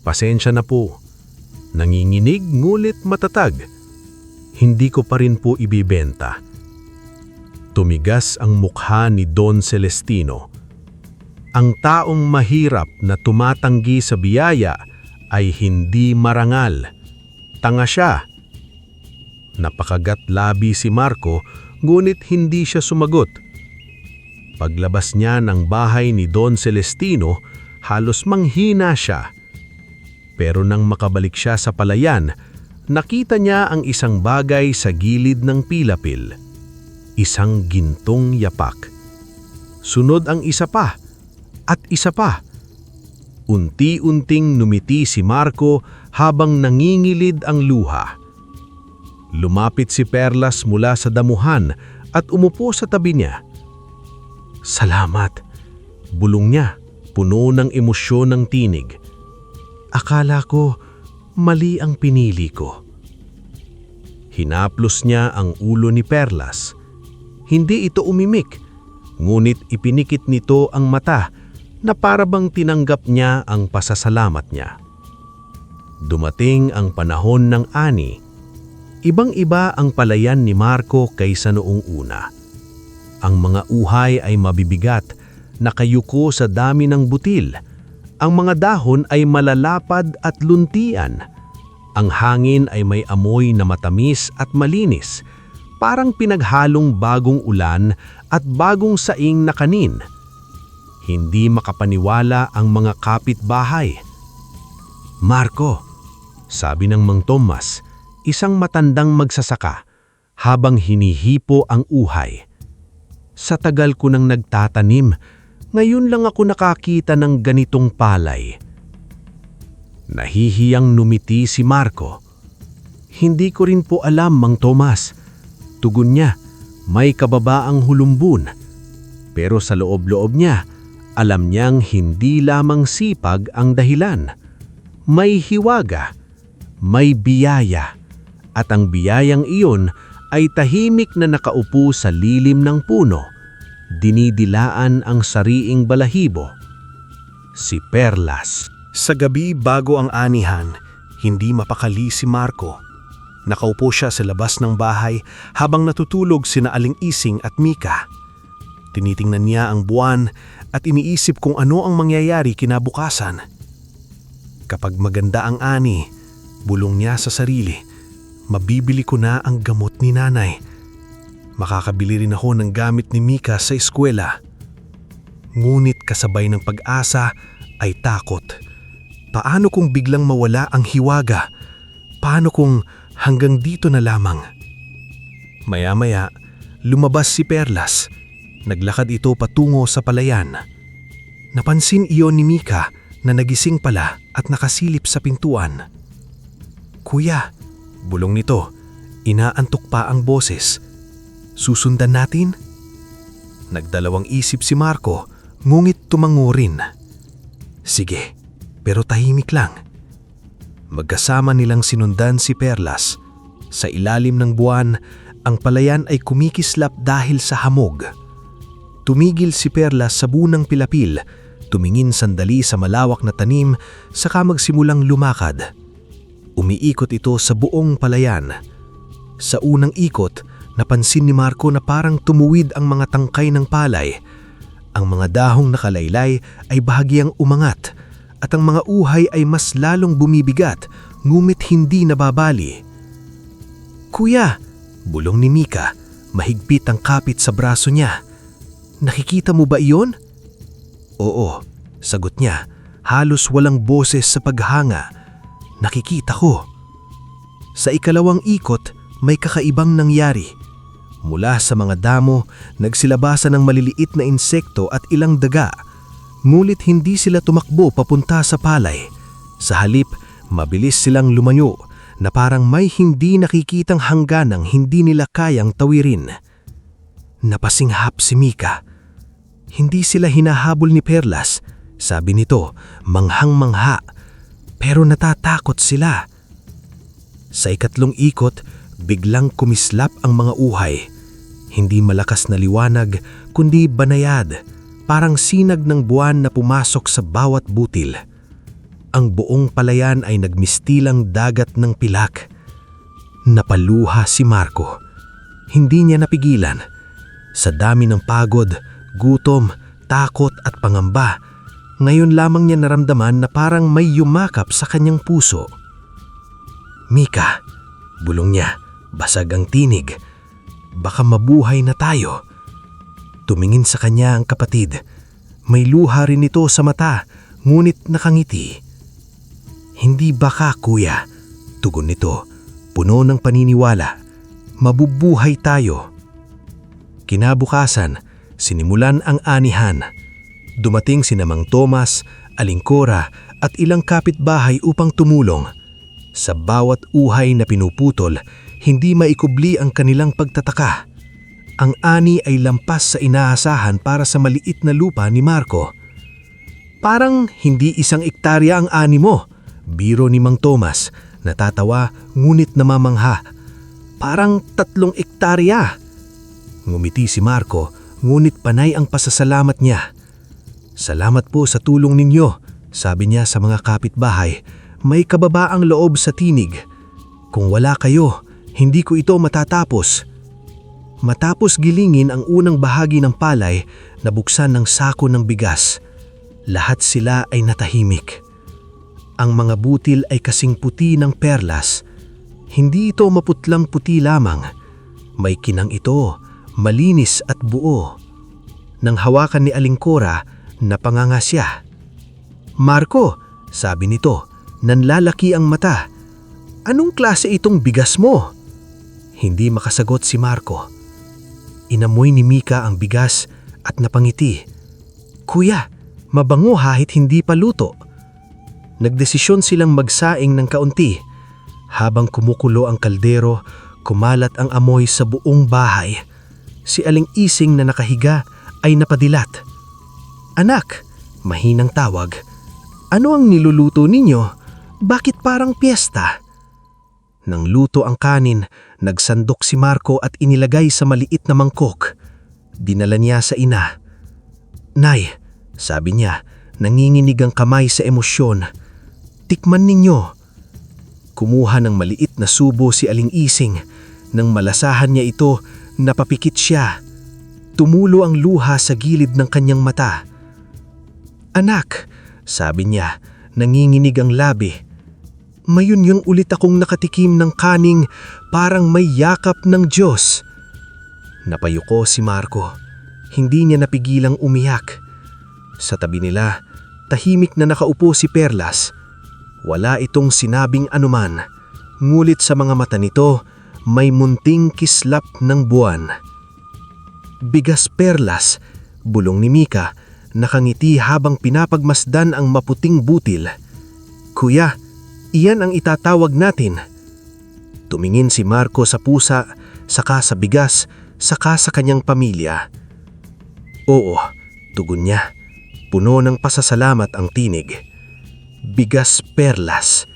Speaker 2: "Pasensya na po. Nanginginig ngulit matatag. Hindi ko pa rin po ibibenta." Tumigas ang mukha ni Don Celestino. Ang taong mahirap na tumatanggi sa biyaya ay hindi marangal. Tanga siya. Napakagat-labi si Marco, ngunit hindi siya sumagot. Paglabas niya ng bahay ni Don Celestino, halos manghina siya. Pero nang makabalik siya sa palayan, nakita niya ang isang bagay sa gilid ng pilapil. Isang gintong yapak. Sunod ang isa pa, at isa pa. Unti-unting numiti si Marco habang nangingilid ang luha. Lumapit si Perlas mula sa damuhan at umupo sa tabi niya. "Salamat," bulong niya, puno ng emosyon ng tinig. "Akala ko mali ang pinili ko." Hinaplos niya ang ulo ni Perlas. Hindi ito umimik, ngunit ipinikit nito ang mata na para bang tinanggap niya ang pasasalamat niya. Dumating ang panahon ng ani. Ibang-iba ang palayan ni Marco kaysa noong una. Ang mga uhay ay mabibigat, nakayuko sa dami ng butil. Ang mga dahon ay malalapad at luntian. Ang hangin ay may amoy na matamis at malinis, parang pinaghalong bagong ulan at bagong saing na kanin. Hindi makapaniwala ang mga kapitbahay. "Marco," sabi ng Mang Tomas, isang matandang magsasaka, habang hinihipo ang uhay. "Sa tagal ko nang nagtatanim, ngayon lang ako nakakita ng ganitong palay." Nahihiyang numiti si Marco. "Hindi ko rin po alam, Mang Tomas." Tugon niya, may kababaang hulumbun. Pero sa loob-loob niya, alam niyang hindi lamang sipag ang dahilan. May hiwaga, may biyaya, at ang biyayang iyon ay tahimik na nakaupo sa lilim ng puno, dinidilaan ang sariing balahibo. Si Perlas.
Speaker 1: Sa gabi bago ang anihan, hindi mapakali si Marco. Nakaupo siya sa labas ng bahay habang natutulog sina Aling Ising at Mika. Tinitingnan niya ang buwan at iniisip kung ano ang mangyayari kinabukasan. Kapag maganda ang ani, bulong niya sa sarili, mabibili ko na ang gamot ni nanay. Makakabili rin ako ng gamit ni Mika sa eskwela. Ngunit kasabay ng pag-asa ay takot. Paano kung biglang mawala ang hiwaga? Paano kung hanggang dito na lamang? Maya-maya, lumabas si Perlas. Naglakad ito patungo sa palayan. Napansin iyon ni Mika na nagising pala at nakasilip sa pintuan. "Kuya," bulong nito, inaantok pa ang boses. "Susundan natin?" Nagdalawang isip si Marco, ngunit tumango rin. "Sige, pero tahimik lang." Magkasama nilang sinundan si Perlas. Sa ilalim ng buwan, ang palayan ay kumikislap dahil sa hamog. Tumigil si Perlas sa bunang pilapil, tumingin sandali sa malawak na tanim, saka magsimulang lumakad. Umiikot ito sa buong palayan. Sa unang ikot, napansin ni Marco na parang tumuwid ang mga tangkay ng palay. Ang mga dahong nakalaylay ay bahagyang umangat at ang mga uhay ay mas lalong bumibigat,
Speaker 2: ngumit hindi nababali. "Kuya," bulong ni Mika, mahigpit ang kapit sa braso niya. "Nakikita mo ba iyon?" "Oo," sagot niya, halos walang boses sa paghanga. "Nakikita ko." Sa ikalawang ikot, may kakaibang nangyari. Mula sa mga damo, nagsilabasan ng maliliit na insekto at ilang daga. Ngunit hindi sila tumakbo papunta sa palay. Sa halip, mabilis silang lumayo na parang may hindi nakikitang hangganang hindi nila kayang tawirin. Napasinghap si Mika. "Hindi sila hinahabol ni Perlas," sabi nito, manghang-mangha. "Pero natatakot sila." Sa ikatlong ikot, biglang kumislap ang mga uhay. Hindi malakas na liwanag, kundi banayad, parang sinag ng buwan na pumasok sa bawat butil. Ang buong palayan ay nagmistilang dagat ng pilak. Napaluha si Marco. Hindi niya napigilan. Sa dami ng pagod, gutom, takot at pangamba, ngayon lamang niya naramdaman na parang may yumakap sa kanyang puso. "Mika," bulong niya, basag ang tinig. "Baka mabuhay na tayo." Tumingin sa kanya ang kapatid. May luha rin ito sa mata, ngunit nakangiti. "Hindi baka, kuya," tugon nito, puno ng paniniwala. "Mabubuhay tayo." Kinabukasan, sinimulan ang anihan. Dumating sina Mang Tomas, Aling Cora at ilang kapitbahay upang tumulong. Sa bawat uhay na pinuputol, hindi maikubli ang kanilang pagtataka. Ang ani ay lampas sa inaasahan para sa maliit na lupa ni Marco. "Parang hindi 1 ektarya ang ani mo," biro ni Mang Tomas, natatawa ngunit namamangha. "Parang 3 ektarya." Ngumiti si Marco, ngunit panay ang pasasalamat niya. "Salamat po sa tulong ninyo," sabi niya sa mga kapitbahay. May kababaang loob sa tinig. "Kung wala kayo, hindi ko ito matatapos." Matapos gilingin ang unang bahagi ng palay, nabuksan ng sako ng bigas. Lahat sila ay natahimik. Ang mga butil ay kasing puti ng perlas. Hindi ito maputlang puti lamang. May kinang ito, malinis at buo. Nang hawakan ni Aling Cora, napanganga siya. "Marco," sabi nito, nanlalaki ang mata. "Anong klase itong bigas mo?" Hindi makasagot si Marco. Inamoy ni Mika ang bigas at napangiti. "Kuya, mabango kahit hindi pa luto." Nagdesisyon silang magsaing ng kaunti. Habang kumukulo ang kaldero, kumalat ang amoy sa buong bahay. Si Aling Ising na nakahiga ay napadilat. "Anak," mahinang tawag, "ano ang niluluto ninyo? Bakit parang piyesta?" Nang luto ang kanin, nagsandok si Marco at inilagay sa maliit na mangkok. Dinala niya sa ina. "Nay," sabi niya, nanginginig ang kamay sa emosyon, "tikman ninyo." Kumuha ng maliit na subo si Aling Ising. Nang malasahan niya ito, napapikit siya. Tumulo ang luha sa gilid ng kanyang mata. "Anak," sabi niya, nanginginig ang labi, "mayunyong ulit akong nakatikim ng kaning parang may yakap ng Diyos." Napayuko si Marco. Hindi niya napigilang umiyak. Sa tabi nila, tahimik na nakaupo si Perlas. Wala itong sinabing anuman, ngulit sa mga mata nito may munting kislap ng buwan. "Bigas, Perlas," bulong ni Mika, nakangiti habang pinapagmasdan ang maputing butil. "Kuya, iyan ang itatawag natin." Tumingin si Marco sa pusa, saka sa bigas, saka sa kanyang pamilya. "Oo," tugon niya. Puno ng pasasalamat ang tinig. Bigas, Perlas.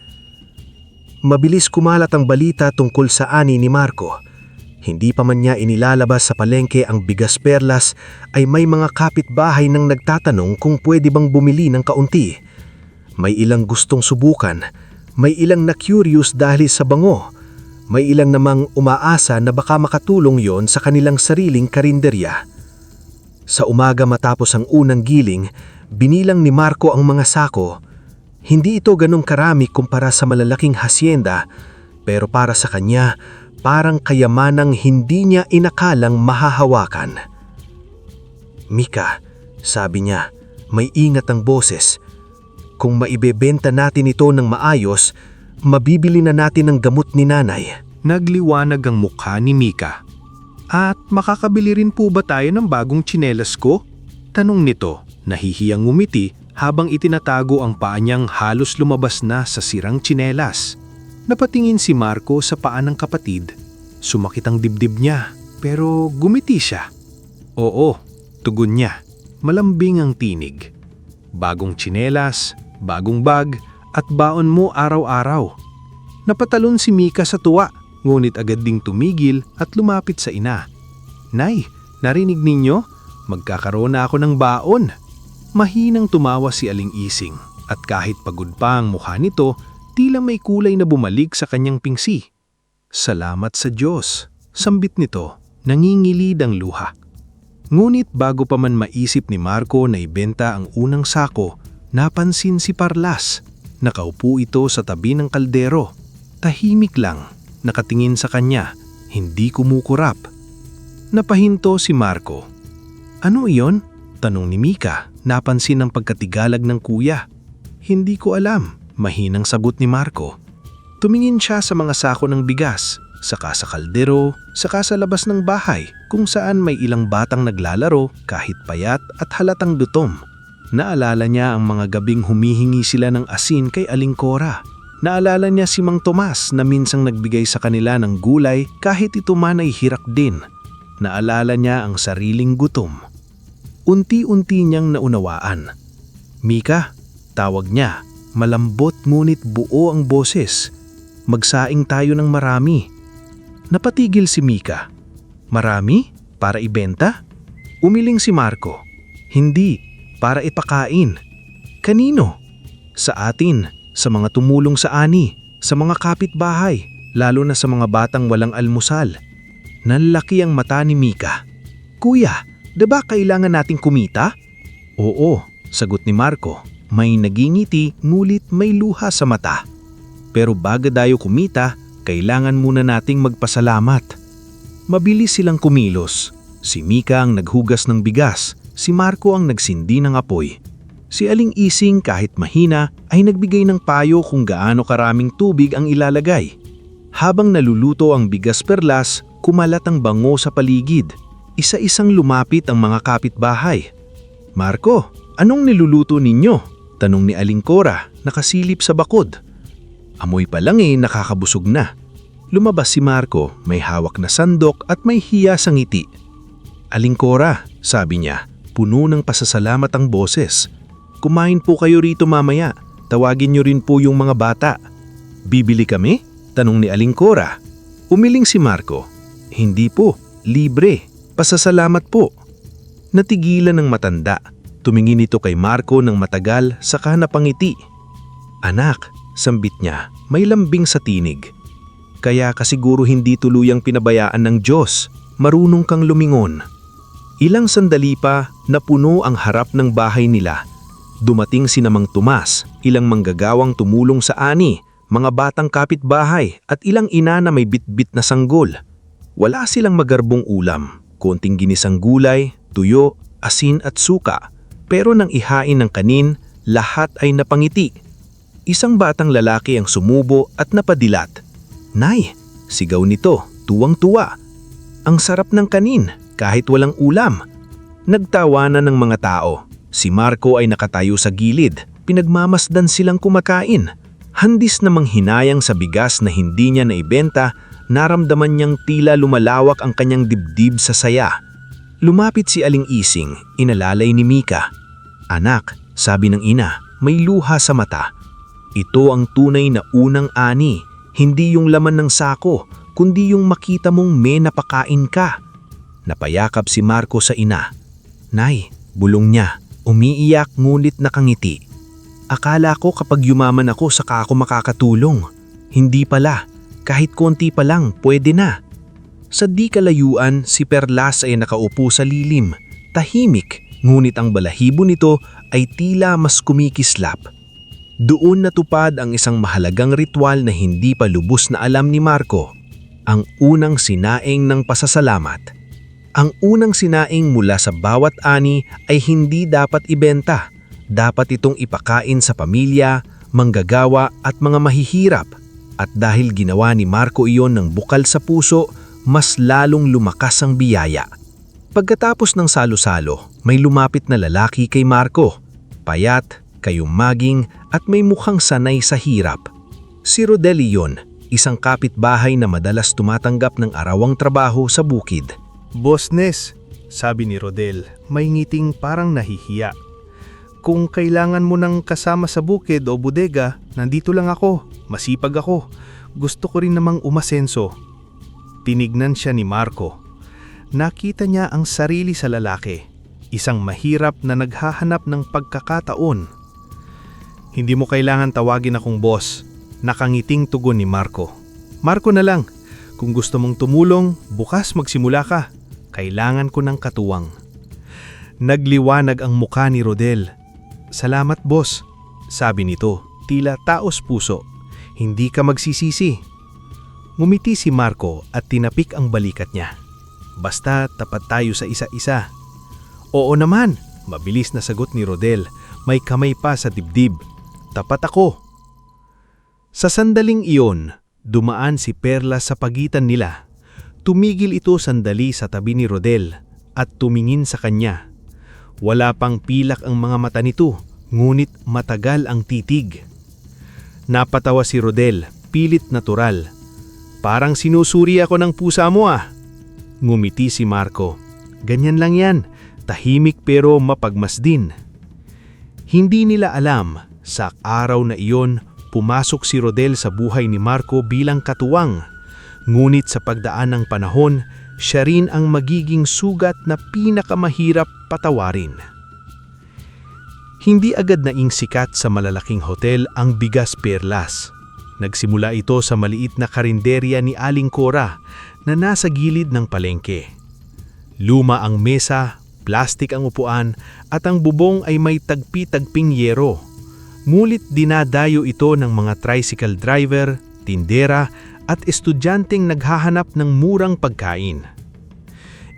Speaker 2: Mabilis kumalat ang balita tungkol sa ani ni Marco. Hindi pa man niya inilalabas sa palengke ang bigas, Perlas, ay may mga kapitbahay nang nagtatanong kung pwede bang bumili ng kaunti. May ilang gustong subukan, may ilang na-curious dahil sa bango, may ilang namang umaasa na baka makatulong yon sa kanilang sariling karinderya. Sa umaga matapos ang unang giling, binilang ni Marco ang mga sako. Hindi ito ganong karami kumpara sa malalaking hasyenda, pero para sa kanya, parang kayamanang hindi niya inakalang mahahawakan. "Mika," sabi niya, may ingat ang boses. "Kung maibebenta natin ito ng maayos, mabibili na natin ang gamot ni nanay."
Speaker 1: Nagliwanag ang mukha ni Mika. "At makakabili rin po ba tayo ng bagong tsinelas ko?" Tanong nito, nahihiyang ngumiti habang itinatago ang paa niyang halos lumabas na sa sirang tsinelas. Napatingin si Marco sa paa ng kapatid. Sumakit ang dibdib niya, pero gumiti siya. "Oo," tugon niya. Malambing ang tinig. "Bagong tsinelas, bagong bag, at baon mo araw-araw." Napatalon si Mika sa tuwa, ngunit agad ding tumigil at lumapit sa ina. "Nay, narinig ninyo? Magkakaroon na ako ng baon." Mahinang tumawa si Aling Ising at kahit pagod pa ang mukha nito, tila may kulay na bumalik sa kanyang pingsi. "Salamat sa Diyos," sambit nito, nangingilid ang luha. Ngunit bago pa man maisip ni Marco na ibenta ang unang sako, napansin si Parlas. Nakaupo ito sa tabi ng kaldero. Tahimik lang, nakatingin sa kanya, hindi kumukurap. Napahinto si Marco. "Ano iyon?" tanong ni Mika, napansin ang pagkatigalag ng kuya. "Hindi ko alam," mahinang sagot ni Marco. Tumingin siya sa mga sako ng bigas, saka sa kaldero, saka sa labas ng bahay kung saan may ilang batang naglalaro kahit payat at halatang gutom. Naalala niya ang mga gabing humihingi sila ng asin kay Aling Cora. Naalala niya si Mang Tomas na minsang nagbigay sa kanila ng gulay kahit ito man ay hirak din. Naalala niya ang sariling gutom. Unti-unti niyang naunawaan. "Mika," tawag niya, malambot ngunit buo ang boses. "Magsaing tayo ng marami." Napatigil si Mika. "Marami? Para ibenta?" Umiling si Marco. "Hindi, para ipakain." "Kanino?" "Sa atin, sa mga tumulong sa ani, sa mga kapitbahay, lalo na sa mga batang walang almusal." Nanlaki ang mata ni Mika. "Kuya, diba kailangan nating kumita?" "Oo," sagot ni Marco. May nagingiti ngulit may luha sa mata. "Pero bago tayo kumita, kailangan muna nating magpasalamat." Mabilis silang kumilos. Si Mika ang naghugas ng bigas, si Marco ang nagsindi ng apoy. Si Aling Ising kahit mahina ay nagbigay ng payo kung gaano karaming tubig ang ilalagay. Habang naluluto ang bigas perlas, kumalat ang bango sa paligid. Isa-isang lumapit ang mga kapitbahay. "Marco, anong niluluto ninyo?" tanong ni Aling Cora, nakasilip sa bakod. "Amoy pa lang nakakabusog na." Lumabas si Marco, may hawak na sandok at may hiya sa ngiti. "Aling Cora," sabi niya, puno ng pasasalamat ang boses. "Kumain po kayo rito mamaya. Tawagin niyo rin po yung mga bata." "Bibili kami?" tanong ni Aling Cora. Umiling si Marco. "Hindi po, libre. Pasasalamat po." Natigilan ng matanda. Tumingin ito kay Marco ng matagal saka napangiti. "Anak," sambit niya, may lambing sa tinig. "Kaya kasiguro hindi tuluyang pinabayaan ng Diyos. Marunong kang lumingon." Ilang sandali pa, napuno ang harap ng bahay nila. Dumating si Mang Tomas, ilang manggagawang tumulong sa ani, mga batang kapitbahay at ilang ina na may bitbit na sanggol. Wala silang magarbong ulam, konting ginisang gulay, tuyo, asin at suka. Pero nang ihain ng kanin, lahat ay napangiti. Isang batang lalaki ang sumubo at napadilat. "Nay," sigaw nito, tuwang-tuwa. "Ang sarap ng kanin, kahit walang ulam." Nagtawanan ng mga tao. Si Marco ay nakatayo sa gilid, pinagmamasdan silang kumakain. Handis na manghinayang sa bigas na hindi niya naibenta, naramdaman niyang tila lumalawak ang kanyang dibdib sa saya. Lumapit si Aling Ising, inalalay ni Mika. "Anak," sabi ng ina, may luha sa mata. "Ito ang tunay na unang ani, hindi yung laman ng sako, kundi yung makita mong may napakain ka." Napayakap si Marco sa ina. "Nay," bulong niya, umiiyak ngunit nakangiti. "Akala ko kapag yumaman ako saka ako makakatulong. Hindi pala, kahit konti pa lang pwede na." Sa di kalayuan, si Perlas ay nakaupo sa lilim, tahimik, ngunit ang balahibo nito ay tila mas kumikislap. Doon natupad ang isang mahalagang ritual na hindi pa lubos na alam ni Marco, ang unang sinaing ng pasasalamat. Ang unang sinaing mula sa bawat ani ay hindi dapat ibenta. Dapat itong ipakain sa pamilya, manggagawa at mga mahihirap. At dahil ginawa ni Marco iyon ng bukal sa puso, mas lalong lumakas ang biyaya. Pagkatapos ng salo-salo, may lumapit na lalaki kay Marco. Payat, kayumaging at may mukhang sanay sa hirap. Si Rodel iyon, isang kapitbahay na madalas tumatanggap ng arawang trabaho sa bukid.
Speaker 2: Boss Nes, sabi ni Rodel, may ngiting parang nahihiya. Kung kailangan mo ng kasama sa bukid o bodega, nandito lang ako. Masipag ako. Gusto ko rin namang umasenso. Tinignan siya ni Marco. Nakita niya ang sarili sa lalaki. Isang mahirap na naghahanap ng pagkakataon. Hindi mo kailangan tawagin akong boss. Nakangiting tugon ni Marco. Marco na lang. Kung gusto mong tumulong, bukas magsimula ka. Kailangan ko ng katuwang. Nagliwanag ang mukha ni Rodel. Salamat boss, sabi nito, tila taos puso. Hindi ka magsisisi. Ngumiti si Marco at tinapik ang balikat niya. Basta tapat tayo sa isa-isa. Oo naman, mabilis na sagot ni Rodel. May kamay pa sa dibdib. Tapat ako. Sa sandaling iyon, dumaan si Perla sa pagitan nila. Tumigil ito sandali sa tabi ni Rodel at tumingin sa kanya. Wala pang pilak ang mga mata nito, ngunit matagal ang titig. Napatawa si Rodel, pilit natural. Parang sinusuri ako ng pusa mo ah. Ngumiti si Marco. Ganyan lang yan, tahimik pero mapagmasdin. Hindi nila alam, sa araw na iyon, pumasok si Rodel sa buhay ni Marco bilang katuwang. Ngunit sa pagdaan ng panahon, siya rin ang magiging sugat na pinakamahirap patawarin. Hindi agad naing sikat sa malalaking hotel ang Bigas Perlas. Nagsimula ito sa maliit na karinderya ni Aling Cora na nasa gilid ng palengke. Luma ang mesa, plastik ang upuan at ang bubong ay may tagpi-tagping yero. Ngulit dinadayo ito ng mga tricycle driver, tindera at estudyanteng naghahanap ng murang pagkain.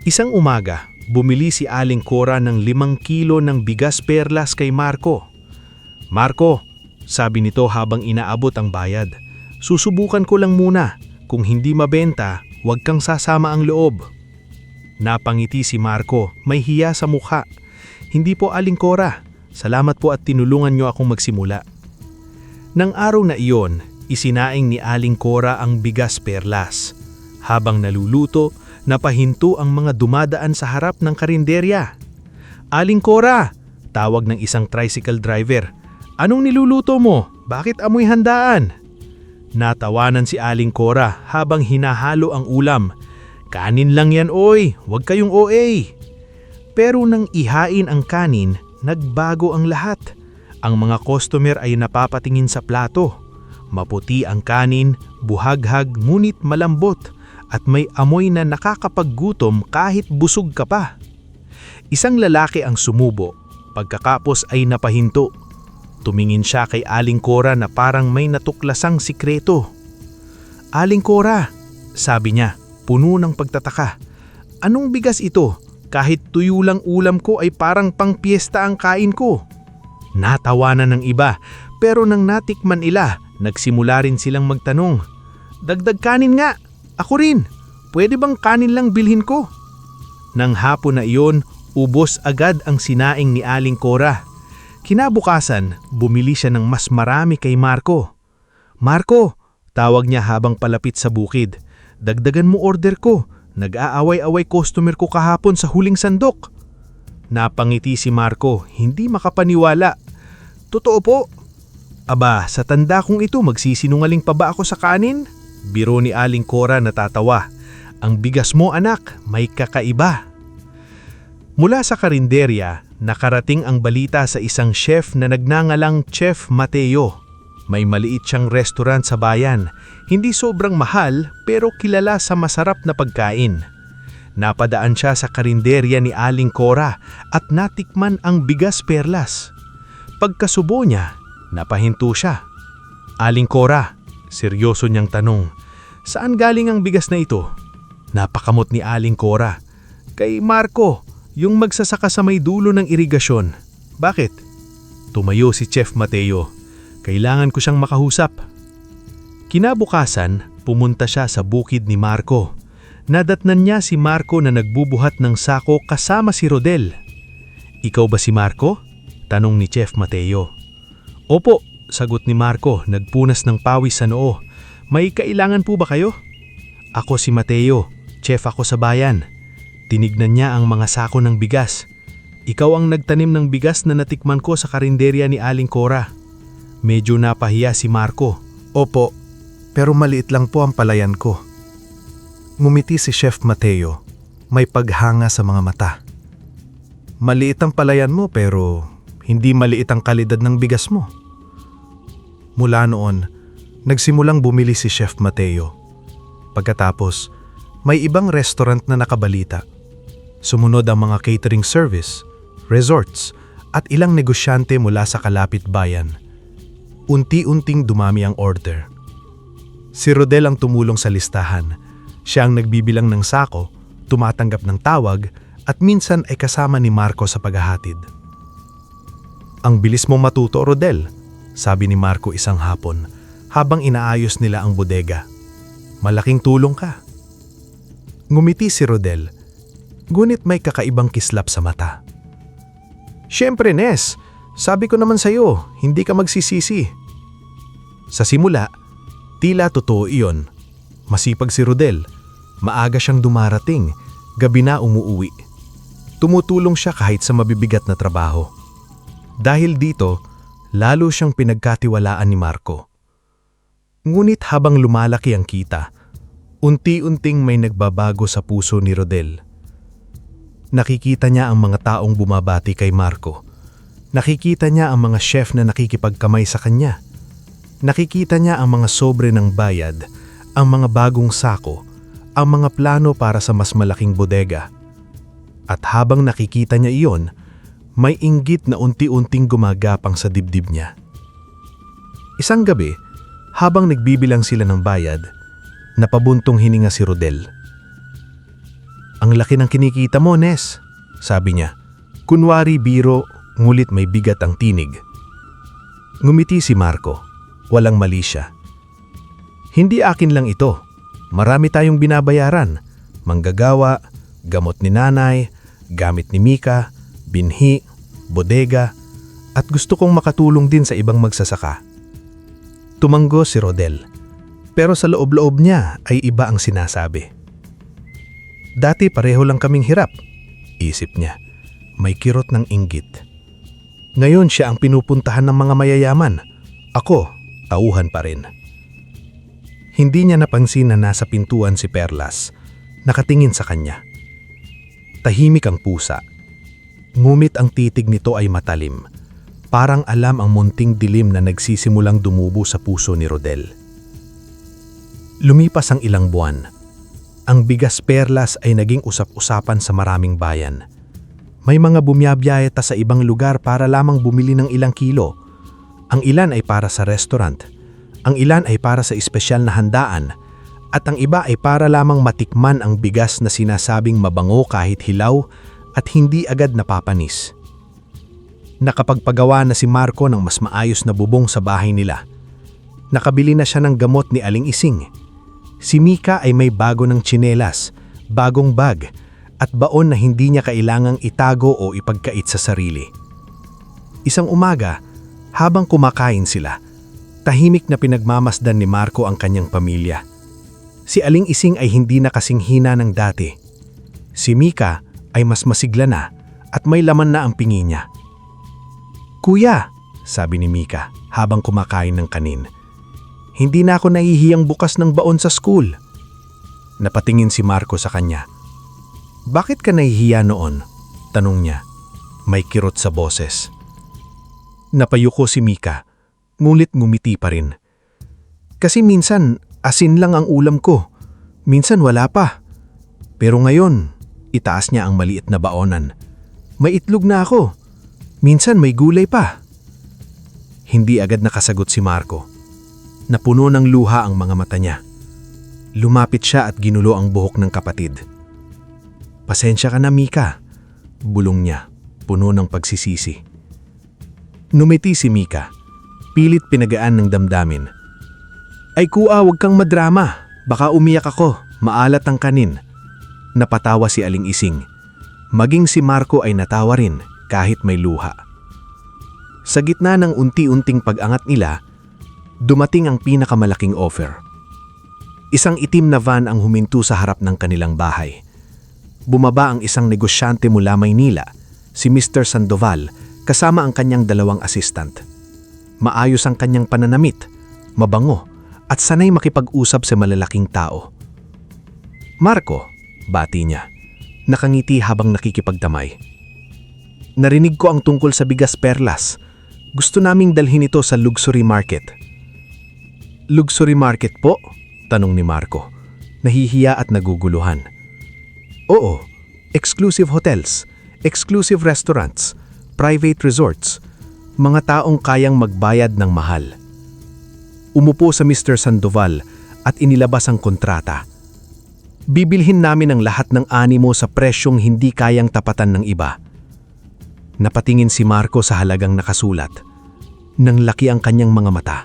Speaker 2: Isang umaga, bumili si Aling Cora ng 5 kilo ng Bigas Perlas kay Marco. Marco, sabi nito habang inaabot ang bayad, susubukan ko lang muna. Kung hindi mabenta, huwag kang sasama ang loob. Napangiti si Marco, may hiya sa mukha. Hindi po Aling Cora, salamat po at tinulungan niyo akong magsimula. Nang araw na iyon, isinaing ni Aling Cora ang Bigas Perlas. Habang naluluto, napahinto ang mga dumadaan sa harap ng karinderya. Aling Cora, tawag ng isang tricycle driver. Anong niluluto mo? Bakit amoy handaan? Natawanan si Aling Cora habang hinahalo ang ulam. Kanin lang yan oy, huwag kayong OA. Pero nang ihain ang kanin, nagbago ang lahat. Ang mga customer ay napapatingin sa plato. Maputi ang kanin, buhaghag ngunit malambot at may amoy na nakakapaggutom kahit busog ka pa. Isang lalaki ang sumubo, pagkakapos ay napahinto. Tumingin siya kay Aling Cora na parang may natuklasang sikreto. Aling Cora, sabi niya, puno ng pagtataka. Anong bigas ito? Kahit tuyo lang ulam ko ay parang pang piyesta ang kain ko. Natawanan ng iba, pero nang natikman nila, nagsimula rin silang magtanong. Dagdag kanin nga, ako rin. Pwede bang kanin lang bilhin ko? Nang hapon na iyon, ubos agad ang sinaing ni Aling Cora. Kinabukasan, bumili siya ng mas marami kay Marco. Marco, tawag niya habang palapit sa bukid. Dagdagan mo order ko. Nag-aaway-away customer ko kahapon sa huling sandok. Napangiti si Marco, hindi makapaniwala. Totoo po. Aba, sa tanda kong ito magsisinungaling pa ba ako sa kanin? Biro ni Aling Cora natatawa. Ang bigas mo anak, may kakaiba. Mula sa karinderya, nakarating ang balita sa isang chef na nagngangalang Chef Mateo. May maliit siyang restaurant sa bayan. Hindi sobrang mahal pero kilala sa masarap na pagkain. Napadaan siya sa karinderya ni Aling Cora at natikman ang Bigas Perlas. Pagkasubo niya, Napahinto siya. Aling Cora, seryoso niyang tanong, saan galing ang bigas na ito? Napakamot ni Aling Cora. Kay Marco, yung magsasaka sa may dulo ng irigasyon. Bakit? Tumayo si Chef Mateo. Kailangan ko siyang makahusap. Kinabukasan, pumunta siya sa bukid ni Marco. Nadatnan niya si Marco na nagbubuhat ng sako kasama si Rodel. Ikaw ba si Marco? Tanong ni Chef Mateo. Opo, sagot ni Marco, nagpunas ng pawis sa noo. May kailangan po ba kayo? Ako si Mateo, chef ako sa bayan. Tinignan niya ang mga sako ng bigas. Ikaw ang nagtanim ng bigas na natikman ko sa karinderya ni Aling Cora. Medyo napahiya si Marco.
Speaker 1: Opo, pero maliit lang po ang palayan ko. Ngumiti si Chef Mateo, may paghanga sa mga mata. Maliit ang palayan mo pero hindi maliit ang kalidad ng bigas mo. Mula noon, nagsimulang bumili si Chef Mateo. Pagkatapos, may ibang restaurant na nakabalita. Sumunod ang mga catering service, resorts, at ilang negosyante mula sa kalapit bayan. Unti-unting dumami ang order. Si Rodel ang tumulong sa listahan. Siya ang nagbibilang ng sako, tumatanggap ng tawag, at minsan ay kasama ni Marco sa paghahatid. Ang bilis mong matuto, Rodel, sabi ni Marco isang hapon habang inaayos nila ang bodega. Malaking tulong ka. Ngumiti si Rodel, ngunit may kakaibang kislap sa mata. Siyempre, Nes, sabi ko naman sa'yo, hindi ka magsisisi. Sa simula, tila totoo iyon. Masipag si Rodel, maaga siyang dumarating, gabi na umuuwi. Tumutulong siya kahit sa mabibigat na trabaho. Dahil dito, lalo siyang pinagkatiwalaan ni Marco. Ngunit habang lumalaki ang kita, unti-unting may nagbabago sa puso ni Rodel. Nakikita niya ang mga taong bumabati kay Marco. Nakikita niya ang mga chef na nakikipagkamay sa kanya. Nakikita niya ang mga sobre ng bayad, ang mga bagong sako, ang mga plano para sa mas malaking bodega. At habang nakikita niya iyon, may inggit na unti-unting gumagapang sa dibdib niya. Isang gabi, habang nagbibilang sila ng bayad, napabuntong hininga si Rodel. Ang laki ng kinikita mo, Nes, sabi niya. Kunwari biro, ngulit may bigat ang tinig. Ngumiti si Marco. Walang mali siya. Hindi akin lang ito. Marami tayong binabayaran. Manggagawa, gamot ni nanay, gamit ni Mika, binhi, bodega, at gusto kong makatulong din sa ibang magsasaka. Tumanggo si Rodel, pero sa loob-loob niya ay iba ang sinasabi. Dati pareho lang kaming hirap, isip niya. May kirot ng inggit. Ngayon siya ang pinupuntahan ng mga mayayaman. Ako, tauhan pa rin. Hindi niya napansin na nasa pintuan si Perlas, nakatingin sa kanya. Tahimik ang pusa. Ngumit ang titig nito ay matalim. Parang alam ang munting dilim na nagsisimulang dumubo sa puso ni Rodel. Lumipas ang ilang buwan. Ang bigas Perlas ay naging usap-usapan sa maraming bayan. May mga bumiyabiyayata sa ibang lugar para lamang bumili ng ilang kilo. Ang ilan ay para sa restaurant. Ang ilan ay para sa espesyal na handaan. At ang iba ay para lamang matikman ang bigas na sinasabing mabango kahit hilaw at hindi agad napapanis. Nakapagpagawa na si Marco ng mas maayos na bubong sa bahay nila. Nakabili na siya ng gamot ni Aling Ising. Si Mika ay may bago ng tsinelas, bagong bag, at baon na hindi niya kailangang itago o ipagkait sa sarili. Isang umaga, habang kumakain sila, tahimik na pinagmamasdan ni Marco ang kanyang pamilya. Si Aling Ising ay hindi na kasing hina ng dati. Si Mika ay mas masigla na at may laman na ang pingi niya. Kuya, sabi ni Mika habang kumakain ng kanin. Hindi na ako nahihiyang bukas ng baon sa school. Napatingin si Marco sa kanya. Bakit ka nahihiya noon? Tanong niya. May kirot sa boses. Napayuko si Mika, ngulit ngumiti pa rin. Kasi minsan, asin lang ang ulam ko. Minsan wala pa. Pero ngayon, itaas niya ang maliit na baonan. May itlog na ako. Minsan may gulay pa.
Speaker 2: Hindi agad nakasagot si Marco. Napuno ng luha ang mga mata niya. Lumapit siya at ginulo ang buhok ng kapatid. "Pasensya ka na, Mika," bulong niya, puno ng pagsisisi. Numiti si Mika, pilit pinagaan ng damdamin. "Ay kuya, wag kang madrama. Baka umiyak ako, maalat ang kanin." Napatawa si Aling Ising. Maging si Marco ay natawa rin kahit may luha. Sa gitna ng unti-unting pag-angat nila, dumating ang pinakamalaking offer. Isang itim na van ang huminto sa harap ng kanilang bahay. Bumaba ang isang negosyante mula Maynila, si Mr. Sandoval, kasama ang kanyang 2 assistant. Maayos ang kanyang pananamit, mabango, at sanay makipag-usap sa malalaking tao. "Marco," bati niya, nakangiti habang nakikipagdamay. "Narinig ko ang tungkol sa bigas perlas. Gusto naming dalhin ito sa luxury market." "Luxury market po?" tanong ni Marco, nahihiya at naguguluhan. "Oo, exclusive hotels, exclusive restaurants, private resorts, mga taong kayang magbayad ng mahal." Umupo sa Mr. Sandoval at inilabas ang kontrata. "Bibilhin namin ang lahat ng animo sa presyong hindi kayang tapatan ng iba." Napatingin si Marco sa halagang nakasulat. Nang laki ang kanyang mga mata.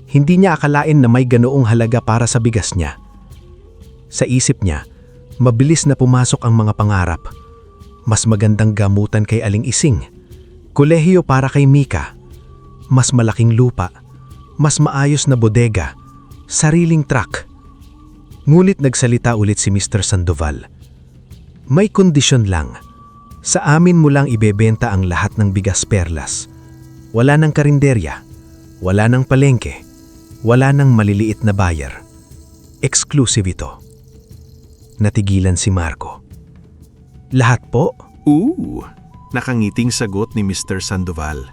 Speaker 2: Hindi niya akalain na may ganoong halaga para sa bigas niya. Sa isip niya, mabilis na pumasok ang mga pangarap. Mas magandang gamutan kay Aling Ising. Kolehiyo para kay Mika. Mas malaking lupa. Mas maayos na bodega. Sariling truck. Ngunit nagsalita ulit si Mr. Sandoval. "May kondisyon lang. Sa amin mo lang ibebenta ang lahat ng bigas perlas. Wala ng karinderya. Wala ng palengke. Wala ng maliliit na buyer. Exclusive ito." Natigilan si Marco. "Lahat po?"
Speaker 1: Nakangiting sagot ni Mr. Sandoval.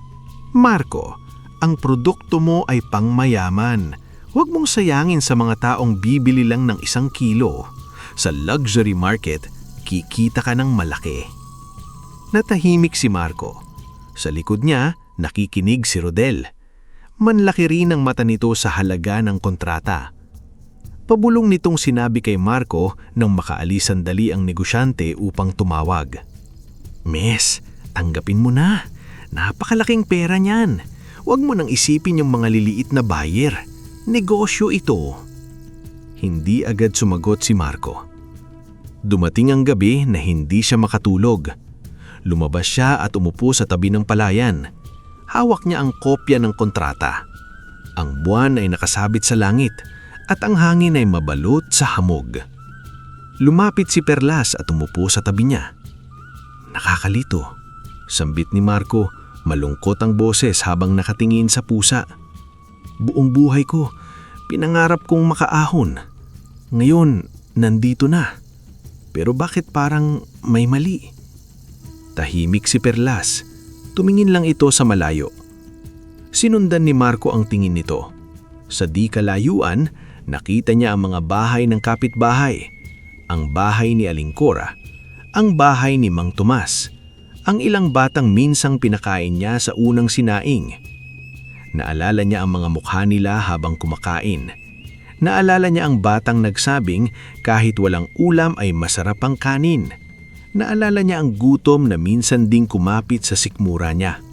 Speaker 1: "Marco, ang produkto mo ay pangmayaman. Huwag mong sayangin sa mga taong bibili lang ng 1 kilo. Sa luxury market, kikita ka ng malaki." Natahimik si Marco. Sa likod niya, nakikinig si Rodel. Manlaki rin ang mata nito sa halaga ng kontrata. Pabulong nitong sinabi kay Marco nang makaalis sandali ang negosyante upang tumawag. "Miss, tanggapin mo na. Napakalaking pera niyan. Huwag mo nang isipin yung mga liliit na buyer. Negosyo ito." Hindi agad sumagot si Marco. Dumating ang gabi na hindi siya makatulog. Lumabas siya at umupo sa tabi ng palayan. Hawak niya ang kopya ng kontrata. Ang buwan ay nakasabit sa langit at ang hangin ay mabalot sa hamog. Lumapit si Perlas at umupo sa tabi niya. "Nakakalito," sambit ni Marco, malungkot ang boses habang nakatingin sa pusa. "Buong buhay ko, pinangarap kong makaahon. Ngayon, nandito na. Pero bakit parang may mali?" Tahimik si Perlas. Tumingin lang ito sa malayo. Sinundan ni Marco ang tingin nito. Sa di kalayuan, nakita niya ang mga bahay ng kapitbahay. Ang bahay ni Aling Cora, ang bahay ni Mang Tomas, ang ilang batang minsang pinakain niya sa unang sinaing. Naalala niya ang mga mukha nila habang kumakain. Naalala niya ang batang nagsabing kahit walang ulam ay masarap ang kanin. Naalala niya ang gutom na minsan ding kumapit sa sikmura niya.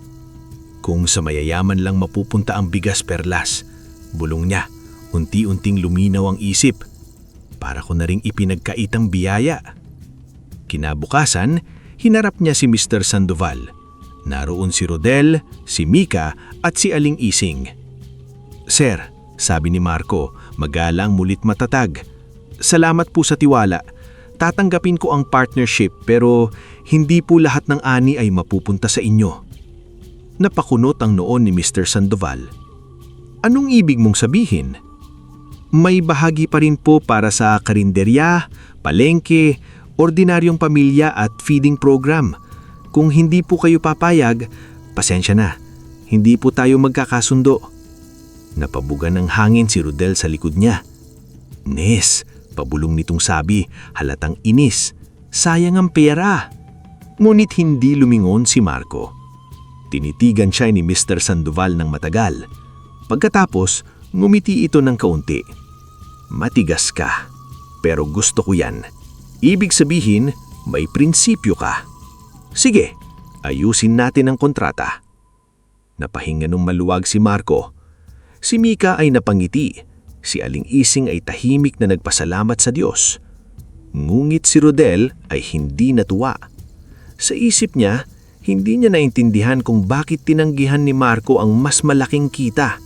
Speaker 1: Kung sa mayayaman lang mapupunta ang bigas perlas, bulong niya, unti-unting luminaw ang isip. Para ko na ring ipinagkaitang biyaya. Kinabukasan, hinarap niya si Mr. Sandoval. Naroon si Rodel, si Mika at si Aling Ising. "Sir," sabi ni Marco, magalang mulit matatag. "Salamat po sa tiwala. Tatanggapin ko ang partnership pero hindi po lahat ng ani ay mapupunta sa inyo." Napakunot ang noon ni Mr. Sandoval. "Anong ibig mong sabihin?" "May bahagi pa rin po para sa karinderya, palengke, ordinaryong pamilya at feeding program. Kung hindi po kayo papayag, pasensya na. Hindi po tayo magkakasundo." Napabugan ng hangin si Rodel sa likod niya. "Nes," pabulong nitong sabi, halatang inis. "Sayang ang pera." Ngunit hindi lumingon si Marco. Tinitigan siya ni Mr. Sandoval ng matagal. Pagkatapos, ngumiti ito ng kaunti. Matigas ka, pero gusto ko yan. Ibig sabihin, may prinsipyo ka. Sige, ayusin natin ang kontrata. Napahinga ng maluwag si Marco. Si Mika ay napangiti. Si Aling Ising ay tahimik na nagpasalamat sa Diyos. Ngunit si Rodel ay hindi natuwa. Sa isip niya, hindi niya naintindihan kung bakit tinanggihan ni Marco ang mas malaking kita.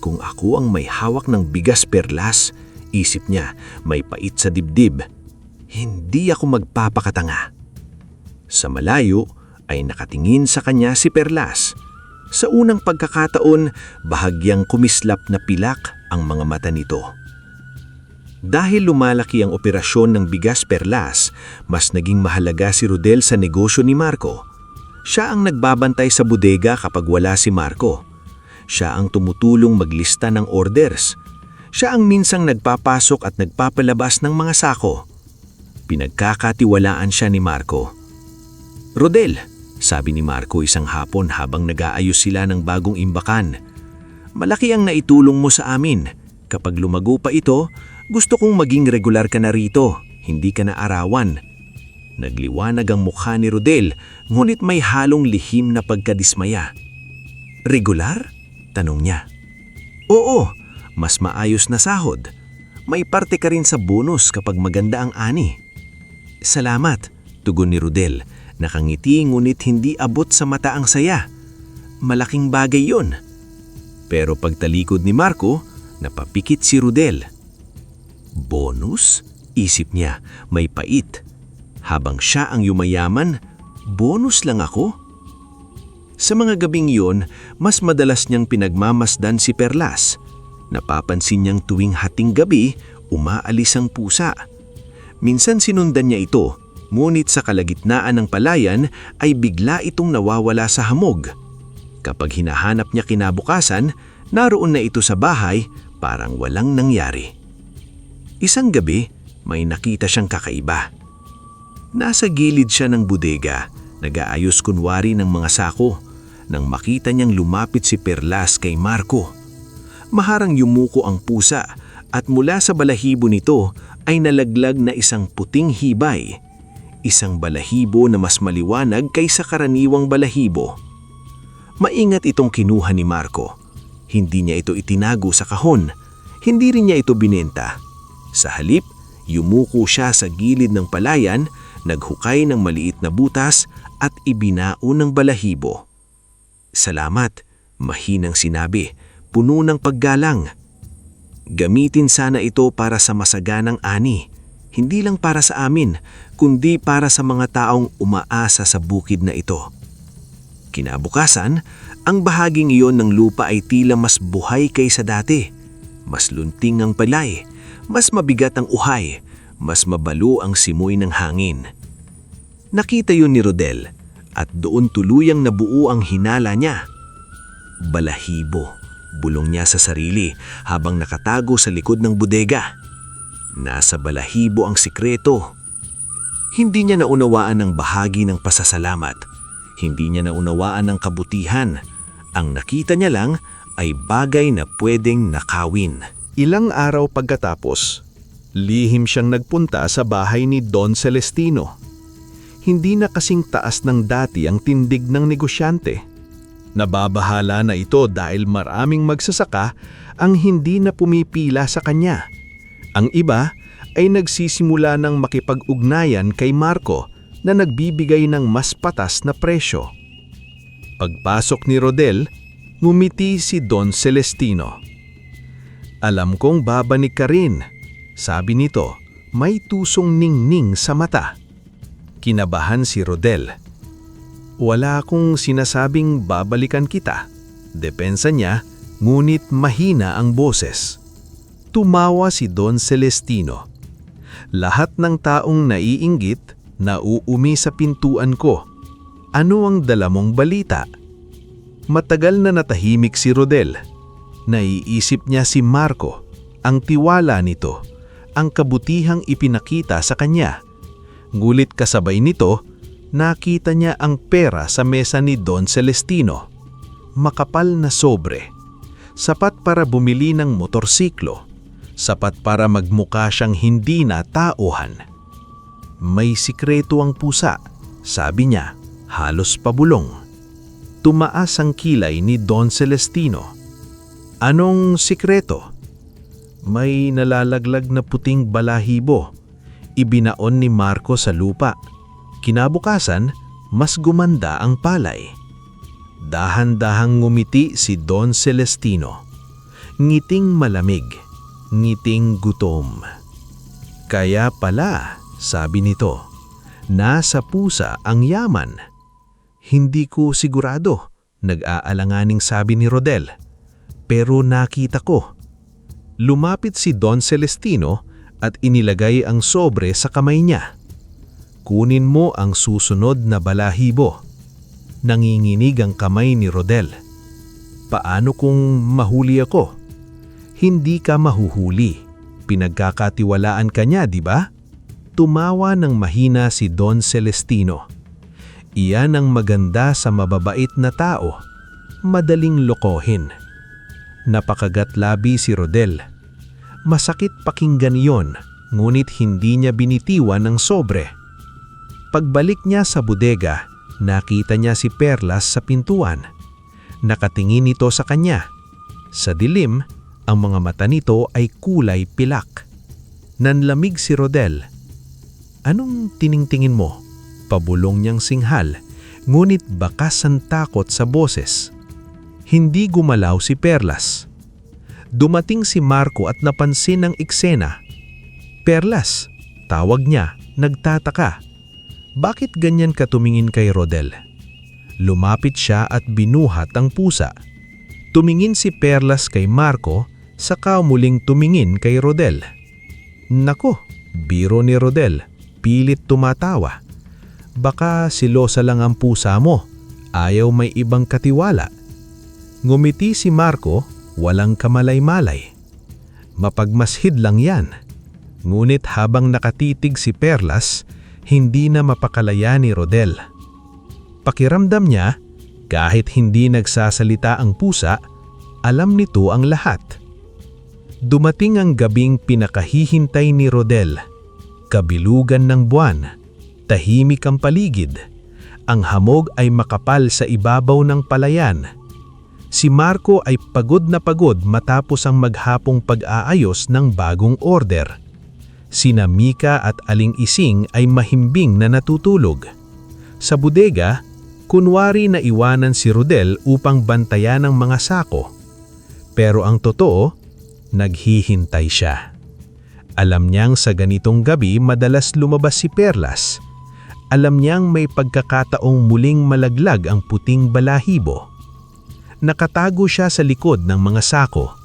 Speaker 1: Kung ako ang may hawak ng bigas perlas, isip niya, may pait sa dibdib. Hindi ako magpapakatanga. Sa malayo ay nakatingin sa kanya si Perlas. Sa unang pagkakataon, bahagyang kumislap na pilak ang mga mata nito. Dahil lumalaki ang operasyon ng bigas perlas, mas naging mahalaga si Rodel sa negosyo ni Marco. Siya ang nagbabantay sa bodega kapag wala si Marco. Siya ang tumutulong maglista ng orders. Siya ang minsang nagpapasok at nagpapalabas ng mga sako. Pinagkakatiwalaan siya ni Marco. "Rodel," sabi ni Marco isang hapon habang nag-aayos sila ng bagong imbakan. "Malaki ang naitulong mo sa amin. Kapag lumago pa ito, gusto kong maging regular ka na rito, hindi ka na arawan." Nagliwanag ang mukha ni Rodel, ngunit may halong lihim na pagkadismaya. "Regular?" tanong niya. "Oo, mas maayos na sahod. May parte ka rin sa bonus kapag maganda ang ani." "Salamat," tugon ni Rodel. Nakangiti ngunit hindi abot sa mata ang saya. Malaking bagay yun. Pero pagtalikod ni Marco, napapikit si Rodel. "Bonus?" isip niya, may pait. Habang siya ang yumayaman, bonus lang ako? Sa mga gabing iyon, mas madalas niyang pinagmamasdan si Perlas. Napapansin niyang tuwing hating gabi, umaalis ang pusa. Minsan sinundan niya ito, ngunit sa kalagitnaan ng palayan ay bigla itong nawawala sa hamog. Kapag hinahanap niya kinabukasan, naroon na ito sa bahay, parang walang nangyari. Isang gabi, may nakita siyang kakaiba. Nasa gilid siya ng bodega, nag-aayos kunwari ng mga sako, nang makita niyang lumapit si Perlas kay Marco. Maharang yumuko ang pusa at mula sa balahibo nito ay nalaglag na isang puting hibay. Isang balahibo na mas maliwanag kaysa karaniwang balahibo. Maingat itong kinuha ni Marco. Hindi niya ito itinago sa kahon. Hindi rin niya ito binenta. Sa halip, yumuko siya sa gilid ng palayan, naghukay ng maliit na butas at ibinao ng balahibo. "Salamat," mahinang sinabi, puno ng paggalang. "Gamitin sana ito para sa masaganang ani. Hindi lang para sa amin, kundi para sa mga taong umaasa sa bukid na ito." Kinabukasan, ang bahaging iyon ng lupa ay tila mas buhay kaysa dati. Mas lunting ang palay, mas mabigat ang uhay, mas mabalo ang simoy ng hangin. Nakita yun ni Rodel at doon tuluyang nabuo ang hinala niya. Balahibo, bulong niya sa sarili habang nakatago sa likod ng bodega. Nasa balahibo ang sikreto. Hindi niya naunawaan ang bahagi ng pasasalamat. Hindi niya naunawaan ang kabutihan. Ang nakita niya lang ay bagay na pwedeng nakawin.
Speaker 2: Ilang araw pagkatapos, lihim siyang nagpunta sa bahay ni Don Celestino. Hindi na kasing taas ng dati ang tindig ng negosyante. Nababahala na ito dahil maraming magsasaka ang hindi na pumipila sa kanya. Ang iba ay nagsisimula ng makipag-ugnayan kay Marco na nagbibigay ng mas patas na presyo. Pagpasok ni Rodel, ngumiti si Don Celestino. "Alam kong babanik ka rin," sabi nito, may tusong ningning sa mata. Kinabahan si Rodel. "Wala akong sinasabing babalikan kita." Depensa niya, ngunit mahina ang boses. Tumawa si Don Celestino. "Lahat ng taong naiinggit, nauumi sa pintuan ko. Ano ang dala mong balita?" Matagal na natahimik si Rodel. Naiisip niya si Marco, ang tiwala nito, ang kabutihang ipinakita sa kanya. Ngulit kasabay nito,
Speaker 1: nakita niya ang pera sa mesa ni Don Celestino. Makapal na sobre. Sapat para bumili ng motorsiklo. Sapat para magmukha siyang hindi na tauhan. May sikreto ang pusa, sabi niya, halos pabulong. Tumaas ang kilay ni Don Celestino. Anong sikreto? May nalalaglag na puting balahibo. Ibinaon ni Marco sa lupa. Kinabukasan, mas gumanda ang palay. Dahan-dahang ngumiti si Don Celestino. Ngiting malamig, ngiting gutom. Kaya pala, sabi nito, nasa pusa ang yaman. Hindi ko sigurado, nag-aalanganing sabi ni Rodel. Pero nakita ko. Lumapit si Don Celestino at inilagay ang sobre sa kamay niya. Kunin mo ang susunod na balahibo. Nanginginig ang kamay ni Rodel. Paano kung mahuli ako? Hindi ka mahuhuli. Pinagkakatiwalaan ka niya, di ba? Tumawa ng mahina si Don Celestino. Iyan ang maganda sa mababait na tao. Madaling lokohin. Napakagatlabi si Rodel. Masakit pakinggan iyon, ngunit hindi niya binitiwan ng sobre. Pagbalik niya sa bodega, nakita niya si Perlas sa pintuan. Nakatingin ito sa kanya. Sa dilim, ang mga mata nito ay kulay pilak. Nanlamig si Rodel. Anong tiningtingin mo? Pabulong niyang singhal, ngunit bakas ang takot sa boses. Hindi gumalaw si Perlas. Dumating si Marco at napansin ang eksena. Perlas, tawag niya, nagtataka. Bakit ganyan ka tumingin kay Rodel? Lumapit siya at binuhat ang pusa. Tumingin si Perlas kay Marco, saka muling tumingin kay Rodel. Nako, biro ni Rodel. Pilit tumatawa. Baka silosa lang ang pusa mo. Ayaw may ibang katiwala. Ngumiti si Marco, walang kamalay-malay. Mapagmashid lang yan. Ngunit habang nakatitig si Perlas, hindi na mapakalaya ni Rodel. Pakiramdam niya, kahit hindi nagsasalita ang pusa, alam nito ang lahat. Dumating ang gabing pinakahihintay ni Rodel. Kabilugan ng buwan, tahimik ang paligid. Ang hamog ay makapal sa ibabaw ng palayan. Si Marco ay pagod na pagod matapos ang maghapong pag-aayos ng bagong order. Sina Mika at Aling Ising ay mahimbing na natutulog. Sa bodega, kunwari na iwanan si Rodel upang bantayan ang mga sako. Pero ang totoo, naghihintay siya. Alam niyang sa ganitong gabi madalas lumabas si Perlas. Alam niyang may pagkakataong muling malaglag ang puting balahibo. Nakatago siya sa likod ng mga sako.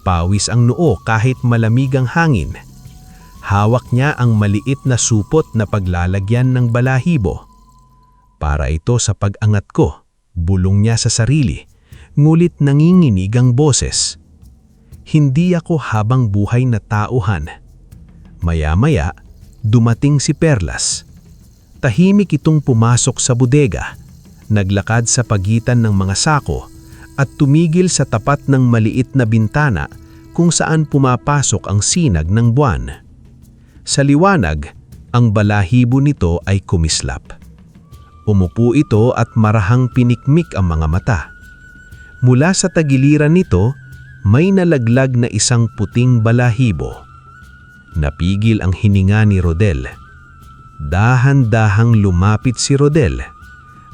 Speaker 1: Pawis ang noo kahit malamig ang hangin. Hawak niya ang maliit na supot na paglalagyan ng balahibo. Para ito sa pag-angat ko, bulong niya sa sarili, ngulit nanginginig ang boses. Hindi ako habang buhay na tauhan. Maya-maya, dumating si Perlas. Tahimik itong pumasok sa bodega, naglakad sa pagitan ng mga sako at tumigil sa tapat ng maliit na bintana kung saan pumapasok ang sinag ng buwan. Sa liwanag, ang balahibo nito ay kumislap. Umupo ito at marahang pinikmik ang mga mata. Mula sa tagiliran nito, may nalaglag na isang puting balahibo. Napigil ang hininga ni Rodel. Dahan-dahang lumapit si Rodel.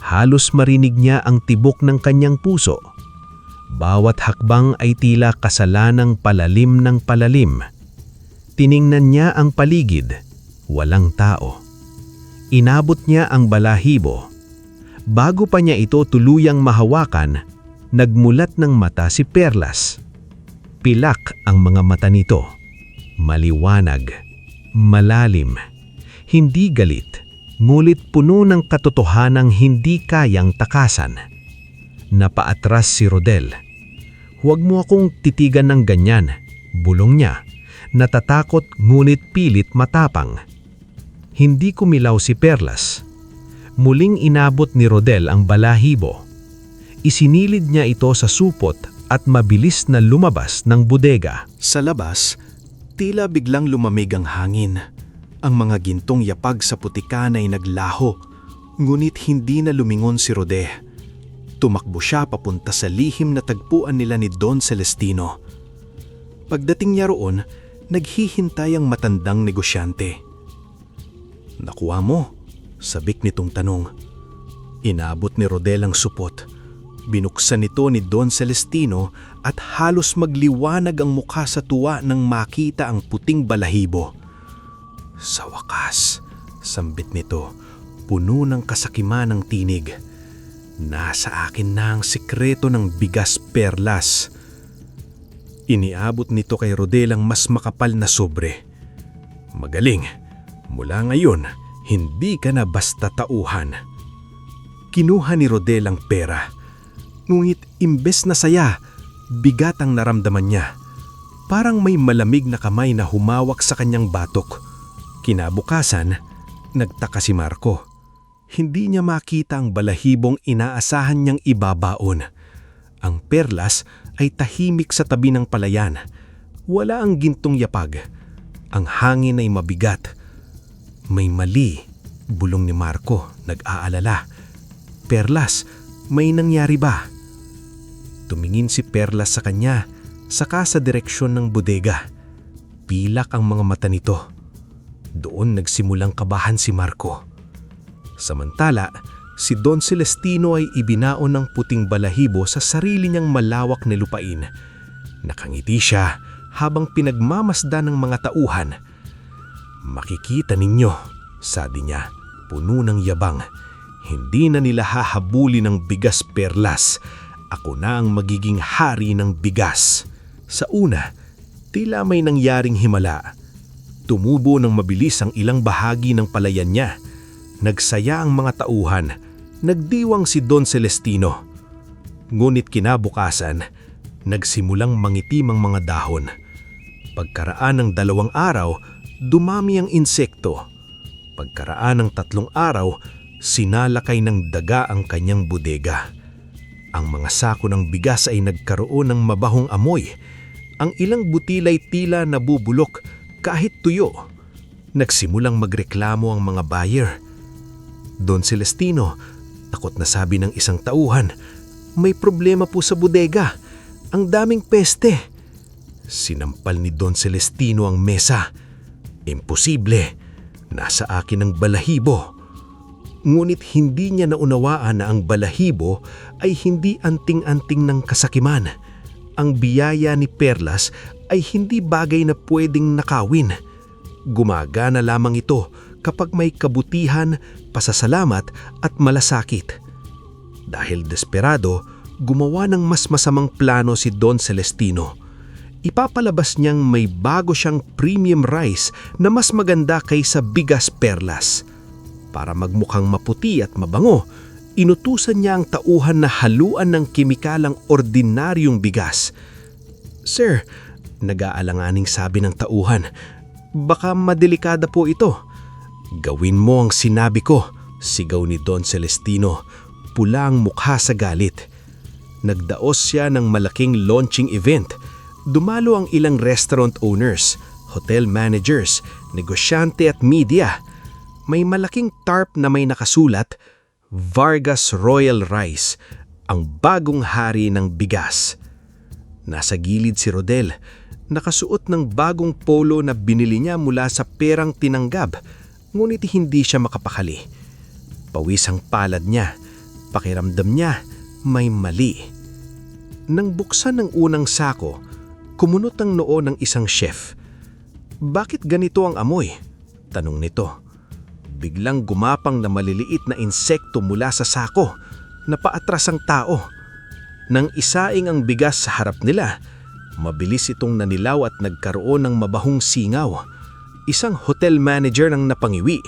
Speaker 1: Halos marinig niya ang tibok ng kanyang puso. Bawat hakbang ay tila kasalanang palalim ng palalim. Tiningnan niya ang paligid. Walang tao. Inabot niya ang balahibo. Bago pa niya ito tuluyang mahawakan, nagmulat ng mata si Perlas. Pilak ang mga mata nito. Maliwanag, malalim, hindi galit, ngulit puno ng katotohanang hindi kayang takasan. Napaatras si Rodel. Huwag mo akong titigan ng ganyan, bulong niya, natatakot ngunit pilit matapang. Hindi kumilaw si Perlas.
Speaker 2: muling inabot ni Rodel ang balahibo. Isinilid niya ito sa supot at mabilis na lumabas ng bodega.
Speaker 1: Sa labas, tila biglang lumamig ang hangin. Ang mga gintong yapag sa putikan ay naglaho, ngunit hindi na lumingon si Rode. Tumakbo siya papunta sa lihim na tagpuan nila ni Don Celestino. Pagdating niya roon, naghihintay ang matandang negosyante. "Nakuha mo?" sabik nitong tanong. Inabot ni Rodel ang supot. Binuksan nito ni Don Celestino at halos magliwanag ang mukha sa tuwa nang makita ang puting balahibo. "Sa wakas," sambit nito, puno ng kasakiman ng tinig. "Nasa akin na ang sikreto ng bigas perlas." Iniabot nito kay Rodel ang mas makapal na sobre. "Magaling. Mula ngayon, hindi ka na basta tauhan." Kinuha ni Rodel ang pera. Ngunit imbes na saya, bigat ang naramdaman niya. Parang may malamig na kamay na humawak sa kanyang batok. Kinabukasan, nagtaka si Marco. Hindi niya makita ang balahibong inaasahan niyang ibabaon. Ang perlas ay tahimik sa tabi ng palayan. Wala ang gintong yapag. Ang hangin ay mabigat. "May mali," bulong ni Marco, nag-aalala. "Perlas, may nangyari ba?" Tumingin si Perlas sa kanya, saka sa direksyon ng bodega. Pilak ang mga mata nito. Doon nagsimulang kabahan si Marco. Samantala, si Don Celestino ay ibinaon ng puting balahibo sa sarili niyang malawak na lupain. Nakangiti siya habang pinagmamasdan ng mga tauhan. "Makikita ninyo," sabi niya, puno ng yabang. "Hindi na nila hahabulin ng bigas perlas. Ako na ang magiging hari ng bigas." Sa una, tila may nangyaring himala. Tumubo ng mabilis ang ilang bahagi ng palayan niya. Nagsaya ang mga tauhan. Nagdiwang si Don Celestino. Ngunit kinabukasan, nagsimulang mangitim ang mga dahon. Pagkaraan ng 2 araw, dumami ang insekto. Pagkaraan ng 3 araw, sinalakay ng daga ang kanyang bodega. Ang mga sako ng bigas ay nagkaroon ng mabahong amoy. Ang ilang butilay tila nabubulok kahit tuyo. Nagsimulang magreklamo ang mga buyer. "Don Celestino," takot na sabi ng isang tauhan, "may problema po sa bodega. Ang daming peste." Sinampal ni Don Celestino ang mesa. "Imposible. Nasa akin ang balahibo." Ngunit hindi niya naunawaan na ang balahibo ay hindi anting-anting ng kasakiman. Ang biyaya ni Perlas ay hindi bagay na pwedeng nakawin. Gumagana lamang ito kapag may kabutihan, pasasalamat at malasakit. Dahil desperado, gumawa ng mas masamang plano si Don Celestino. Ipapalabas niyang may bago siyang premium rice na mas maganda kaysa bigas perlas. Para magmukhang maputi at mabango, inutusan niya ang tauhan na haluan ng kimikalang ordinaryong bigas. "Sir," nag-aalanganing sabi ng tauhan, "baka madelikada po ito." "Gawin mo ang sinabi ko," sigaw ni Don Celestino, pula ang mukha sa galit. Nagdaos siya ng malaking launching event. Dumalo ang ilang restaurant owners, hotel managers, negosyante at media. May malaking tarp na may nakasulat, "Vargas Royal Rice, ang bagong hari ng bigas." Nasa gilid si Rodel, nakasuot ng bagong polo na binili niya mula sa perang tinanggap, ngunit hindi siya makapakali. Pawis ang palad niya, pakiramdam niya may mali. Nang buksan ng unang sako, kumunot ang noo ng isang chef. "Bakit ganito ang amoy?" tanong nito. Biglang gumapang na maliliit na insekto mula sa sako. Napaatras ang tao. Nang isaing ang bigas sa harap nila, mabilis itong nanilaw at nagkaroon ng mabahong singaw. Isang hotel manager nang napangiwi.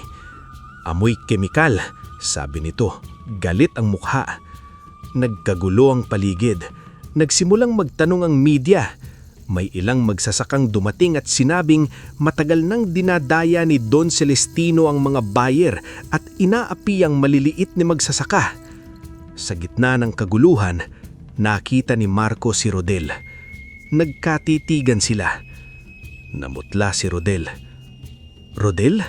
Speaker 1: "Amoy kemikal," sabi nito. Galit ang mukha. Nagkagulo ang paligid. Nagsimulang magtanong ang media. May ilang magsasakang dumating at sinabing matagal nang dinadaya ni Don Celestino ang mga buyer at inaapi ang maliliit ni magsasaka. Sa gitna ng kaguluhan, nakita ni Marco si Rodel. Nagkatitigan sila. Namutla si Rodel. "Rodel?"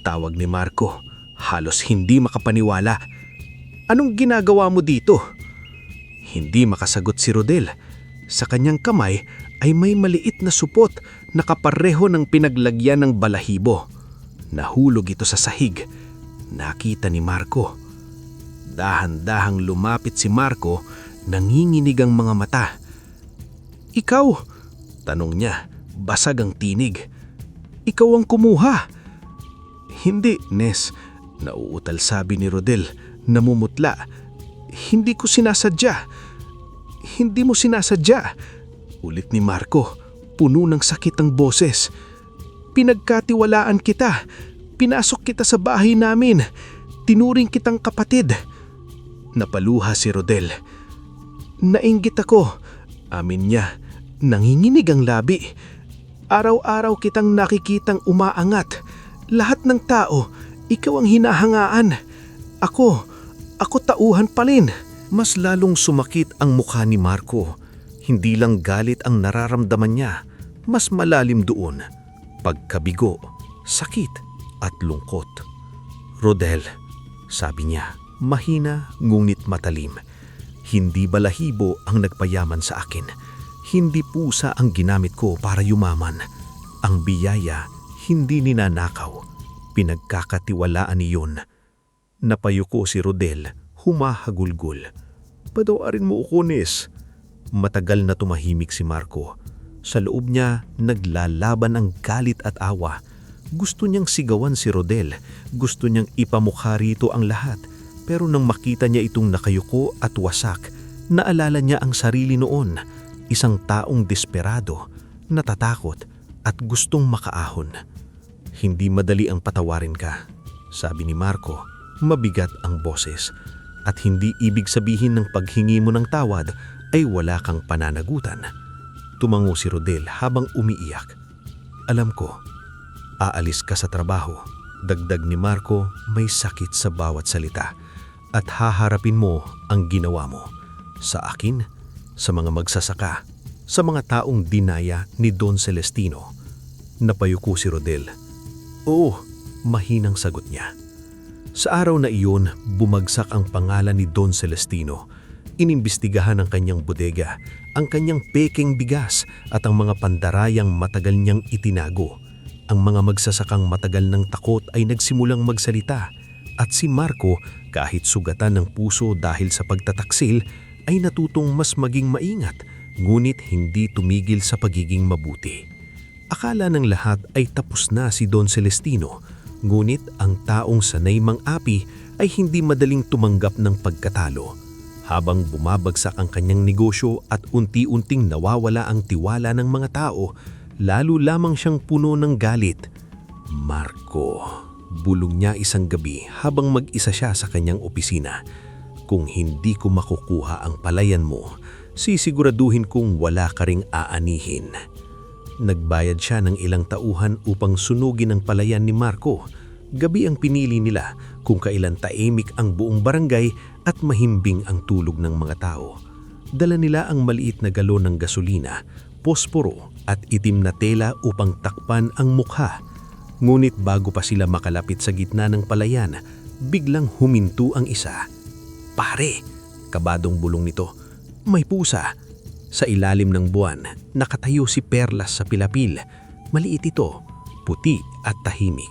Speaker 1: tawag ni Marco. Halos hindi makapaniwala. "Anong ginagawa mo dito?" Hindi makasagot si Rodel. Sa kanyang kamay ay may maliit na supot na kapareho ng pinaglagyan ng balahibo. Nahulog ito sa sahig. Nakita ni Marco. Dahan-dahang lumapit si Marco, nanginginig ang mga mata. "Ikaw?" tanong niya, basag ang tinig. "Ikaw ang kumuha." "Hindi, Nes," nauutal sabi ni Rodel, namumutla. "Hindi ko sinasadya." "Hindi mo sinasadya," ulit ni Marco, puno ng sakit ang boses. "Pinagkatiwalaan kita. Pinasok kita sa bahay namin. Tinuring kitang kapatid." Napaluha si Rodel. "Nainggit ako," amin niya. Nanginginig ang labi. "Araw-araw kitang nakikitang umaangat. Lahat ng tao, ikaw ang hinahangaan. Ako tauhan pa rin." Mas lalong sumakit ang mukha ni Marco. Hindi lang galit ang nararamdaman niya, mas malalim doon. Pagkabigo, sakit at lungkot. "Rodel," sabi niya, mahina ngunit matalim. "Hindi balahibo ang nagpayaman sa akin. Hindi pusa ang ginamit ko para yumaman. Ang biyaya hindi ninanakaw. Pinagkakatiwalaan niyon." Napayuko si Rodel, humahagulgol. "Patawarin mo ako, Nes." Matagal na tumahimik si Marco. Sa loob niya, naglalaban ang galit at awa. Gusto niyang sigawan si Rodel. Gusto niyang ipamukha rito ang lahat. Pero nang makita niya itong nakayuko at wasak, naalala niya ang sarili noon. Isang taong desperado, natatakot at gustong makaahon. "Hindi madali ang patawarin ka," sabi ni Marco. Mabigat ang boses. At hindi ibig sabihin ng paghingi mo ng tawad ay wala kang pananagutan. Tumango si Rodel habang umiiyak. "Alam ko, aalis ka sa trabaho." Dagdag ni Marco, may sakit sa bawat salita. "At haharapin mo ang ginawa mo. Sa akin, sa mga magsasaka, sa mga taong dinaya ni Don Celestino." Napayuko si Rodel. "Oo," mahinang sagot niya. Sa araw na iyon, bumagsak ang pangalan ni Don Celestino. Inimbestigahan ang kanyang bodega, ang kanyang pekeng bigas at ang mga pandarayang matagal niyang itinago. Ang mga magsasakang matagal ng takot ay nagsimulang magsalita at si Marco, kahit sugatan ng puso dahil sa pagtataksil, ay natutong mas maging maingat, ngunit hindi tumigil sa pagiging mabuti. Akala ng lahat ay tapos na si Don Celestino, ngunit ang taong sanay mang-api ay hindi madaling tumanggap ng pagkatalo. Habang bumabagsak ang kanyang negosyo at unti-unting nawawala ang tiwala ng mga tao, lalo lamang siyang puno ng galit. "Marco," bulong niya isang gabi habang mag-isa siya sa kanyang opisina. "Kung hindi ko makukuha ang palayan mo, sisiguraduhin kong wala ka ring aanihin." Nagbayad siya ng ilang tauhan upang sunugin ang palayan ni Marco. Gabi ang pinili nila kung kailan tahimik ang buong barangay at mahimbing ang tulog ng mga tao. Dala nila ang maliit na galon ng gasolina, posporo at itim na tela upang takpan ang mukha. Ngunit bago pa sila makalapit sa gitna ng palayan, biglang huminto ang isa. "Pare!" kabadong bulong nito. "May pusa!" Sa ilalim ng buwan, nakatayo si Perlas sa pilapil. Maliit ito, puti at tahimik.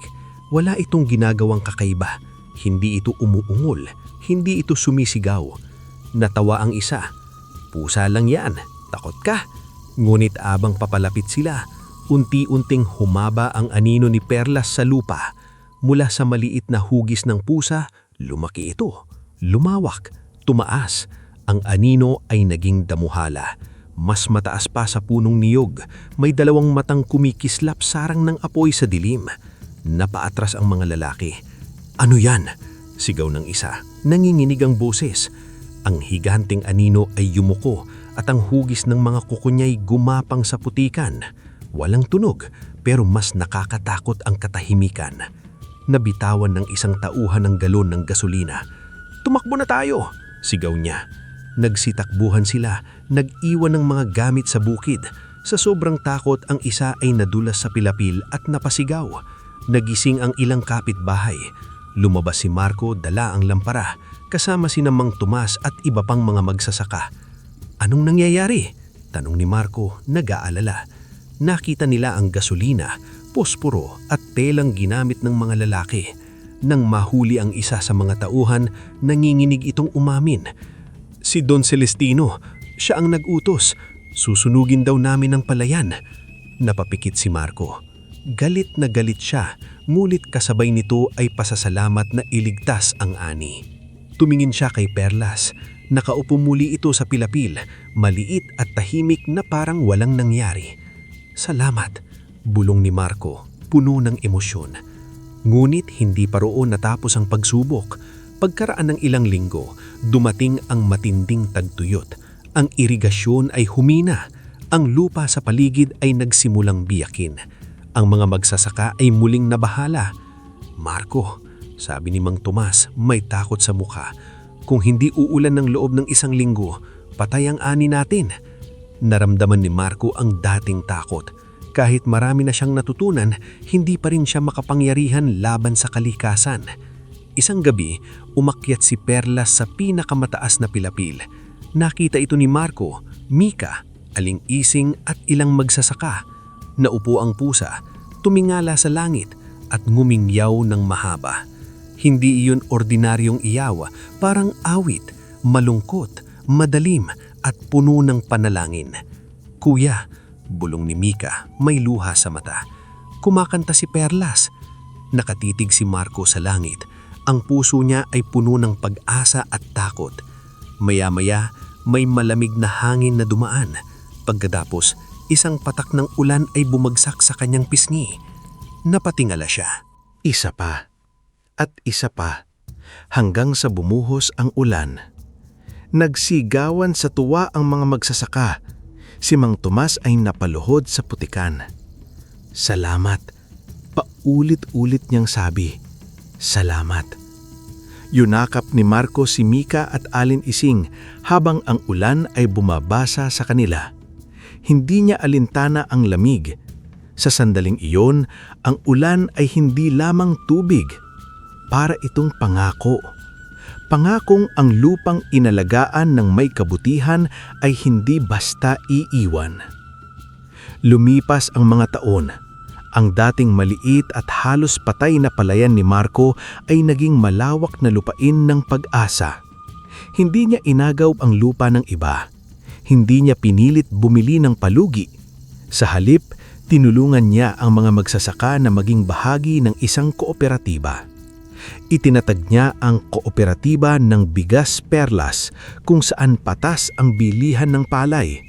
Speaker 1: Wala itong ginagawang kakaiba. Hindi ito umuungol, hindi ito sumisigaw. Natawa ang isa. "Pusa lang yan, takot ka?" Ngunit abang papalapit sila, unti-unting humaba ang anino ni Perlas sa lupa. Mula sa maliit na hugis ng pusa, lumaki ito. Lumawak, tumaas. Ang anino ay naging damuhala. Mas mataas pa sa punong niyog, may dalawang matang kumikislap sarang ng apoy sa dilim. Napaatras ang mga lalaki. "Ano yan?" sigaw ng isa. Nanginginig ang boses. Ang higanting anino ay yumuko
Speaker 2: at ang hugis ng mga kuko niya'y gumapang sa putikan. Walang tunog pero mas nakakatakot ang katahimikan. Nabitawan ng isang tauhan ng galon ng gasolina. "Tumakbo na tayo!" sigaw niya. Nagsitakbuhan sila, nag-iwan ng mga gamit sa bukid. Sa sobrang takot, ang isa ay nadulas sa pilapil at napasigaw. Nagising ang ilang kapitbahay. Lumabas si Marco, dala ang lampara, kasama si Mang Tomas at iba pang mga magsasaka. "Anong nangyayari?" tanong ni Marco, nag-aalala. Nakita nila ang gasolina, posporo at telang ginamit ng mga lalaki. Nang mahuli ang isa sa mga tauhan, nanginginig itong umamin. "Si Don Celestino, siya ang nag-utos. Susunugin daw namin ang palayan." Napapikit si Marco. Galit na galit siya, ngulit kasabay nito ay pasasalamat na iligtas ang ani. Tumingin siya kay Perlas. Nakaupo muli ito sa pilapil, maliit at tahimik na parang walang nangyari. "Salamat," bulong ni Marco, puno ng emosyon. Ngunit hindi pa roon natapos ang pagsubok. Pagkaraan ng ilang linggo, dumating ang matinding tagtuyot. Ang irigasyon ay humina. Ang lupa sa paligid ay nagsimulang biyakin. Ang mga magsasaka ay muling nabahala. "Marco," sabi ni Mang Tomas, may takot sa mukha, "kung hindi uulan ng loob ng isang linggo, patay ang ani natin." Naramdaman ni Marco ang dating takot. Kahit marami na siyang natutunan, hindi pa rin siya makapangyarihan laban sa kalikasan. Isang gabi, umakyat si Perlas sa pinakamataas na pilapil. Nakita ito ni Marco, Mika, Aling Ising at ilang magsasaka. Naupo ang pusa, tumingala sa langit at ngumingyaw ng mahaba. Hindi iyon ordinaryong iyaw, parang awit, malungkot, madalim at puno ng panalangin. "Kuya," bulong ni Mika, may luha sa mata. Kumakanta si Perlas. Nakatitig si Marco sa langit. Ang puso niya ay puno ng pag-asa at takot. Maya-maya, may malamig na hangin na dumaan. Pagkatapos, isang patak ng ulan ay bumagsak sa kanyang pisngi. Napatingala siya. Isa pa. At isa pa. Hanggang sa bumuhos ang ulan. Nagsigawan sa tuwa ang mga magsasaka. Si Mang Tomas ay napaluhod sa putikan. "Salamat." Paulit-ulit niyang sabi. "Salamat." Yunakap ni Marco si Mika at Aling Ising habang ang ulan ay bumabasa sa kanila. Hindi niya alintana ang lamig. Sa sandaling iyon, ang ulan ay hindi lamang tubig. Para itong pangako. Pangakong ang lupang inalagaan ng may kabutihan ay hindi basta iiwan. Lumipas ang mga taon. Ang dating maliit at halos patay na palayan ni Marco ay naging malawak na lupain ng pag-asa. Hindi niya inagaw ang lupa ng iba. Hindi niya pinilit bumili ng palugi. Sa halip, tinulungan niya ang mga magsasaka na maging bahagi ng isang kooperatiba. Itinatag niya ang kooperatiba ng Bigas Perlas kung saan patas ang bilihan ng palay.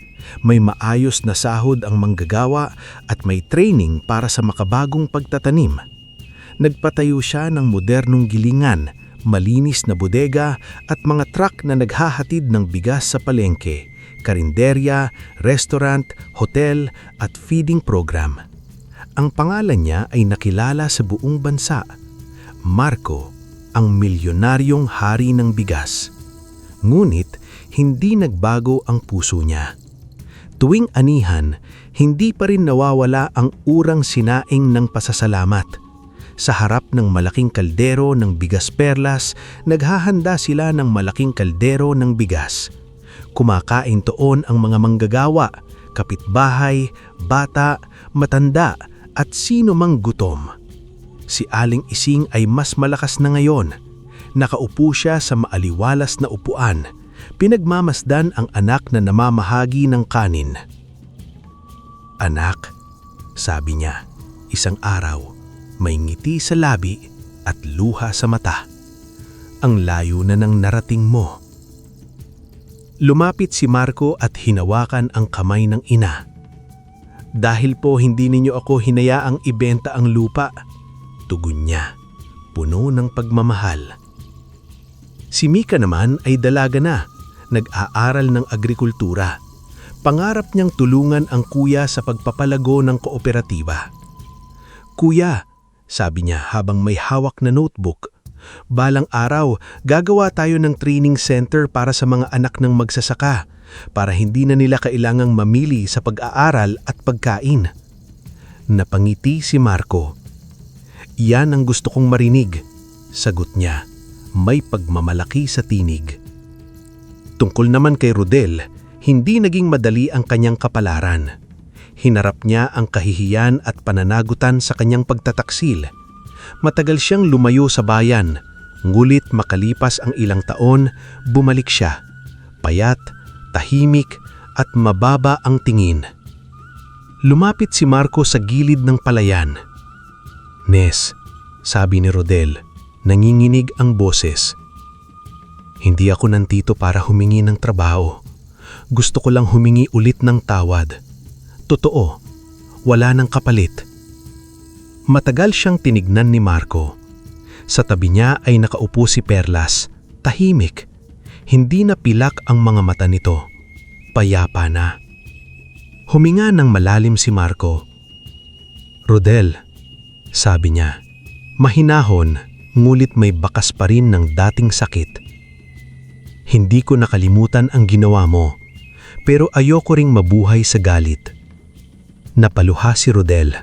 Speaker 2: May maayos na sahod ang manggagawa at may training para sa makabagong pagtatanim. Nagpatayo siya ng modernong gilingan, malinis na bodega at mga truck na naghahatid ng bigas sa palengke, karinderya, restaurant, hotel at feeding program. Ang pangalan niya ay nakilala sa buong bansa. Marco, ang milyonaryong hari ng bigas. Ngunit hindi nagbago ang puso niya. Tuwing anihan, hindi pa rin nawawala ang urang sinaing ng pasasalamat. Sa harap ng malaking kaldero ng Bigas Perlas, naghahanda sila ng malaking kaldero ng bigas. Kumakain doon ang mga manggagawa, kapitbahay, bata, matanda at sino mang gutom. Si Aling Ising ay mas malakas na ngayon. Nakaupo siya sa maaliwalas na upuan. Pinagmamasdan ang anak na namamahagi ng kanin. "Anak," sabi niya, isang araw, may ngiti sa labi at luha sa mata. "Ang layo na ng narating mo." Lumapit si Marco at hinawakan ang kamay ng ina. "Dahil po hindi ninyo ako hinayaang ibenta ang lupa," tugon niya, puno ng pagmamahal. Si Mika naman ay dalaga na, nag-aaral ng agrikultura. Pangarap niyang tulungan ang kuya sa pagpapalago ng kooperatiba. "Kuya," sabi niya habang may hawak na notebook, "balang araw gagawa tayo ng training center para sa mga anak ng magsasaka para hindi na nila kailangang mamili sa pag-aaral at pagkain." Napangiti si Marco. "Yan ang gusto kong marinig," sagot niya, may pagmamalaki sa tinig. Tungkol naman kay Rodel, hindi naging madali ang kanyang kapalaran. Hinarap niya ang kahihiyan at pananagutan sa kanyang pagtataksil. Matagal siyang lumayo sa bayan, ngulit makalipas ang ilang taon, bumalik siya. Payat, tahimik, at mababa ang tingin. Lumapit si Marco sa gilid ng palayan. "Nes," sabi ni Rodel, nanginginig ang boses. "Hindi ako nandito para humingi ng trabaho. Gusto ko lang humingi ulit ng tawad. Totoo, wala nang kapalit." Matagal siyang tinignan ni Marco. Sa tabi niya ay nakaupo si Perlas, tahimik. Hindi na pilak ang mga mata nito. Payapa na. Huminga ng malalim si Marco. "Rodel," sabi niya, mahinahon ngulit may bakas pa rin ng dating sakit. "Hindi ko nakalimutan ang ginawa mo, pero ayoko ring mabuhay sa galit." Napaluha si Rodel.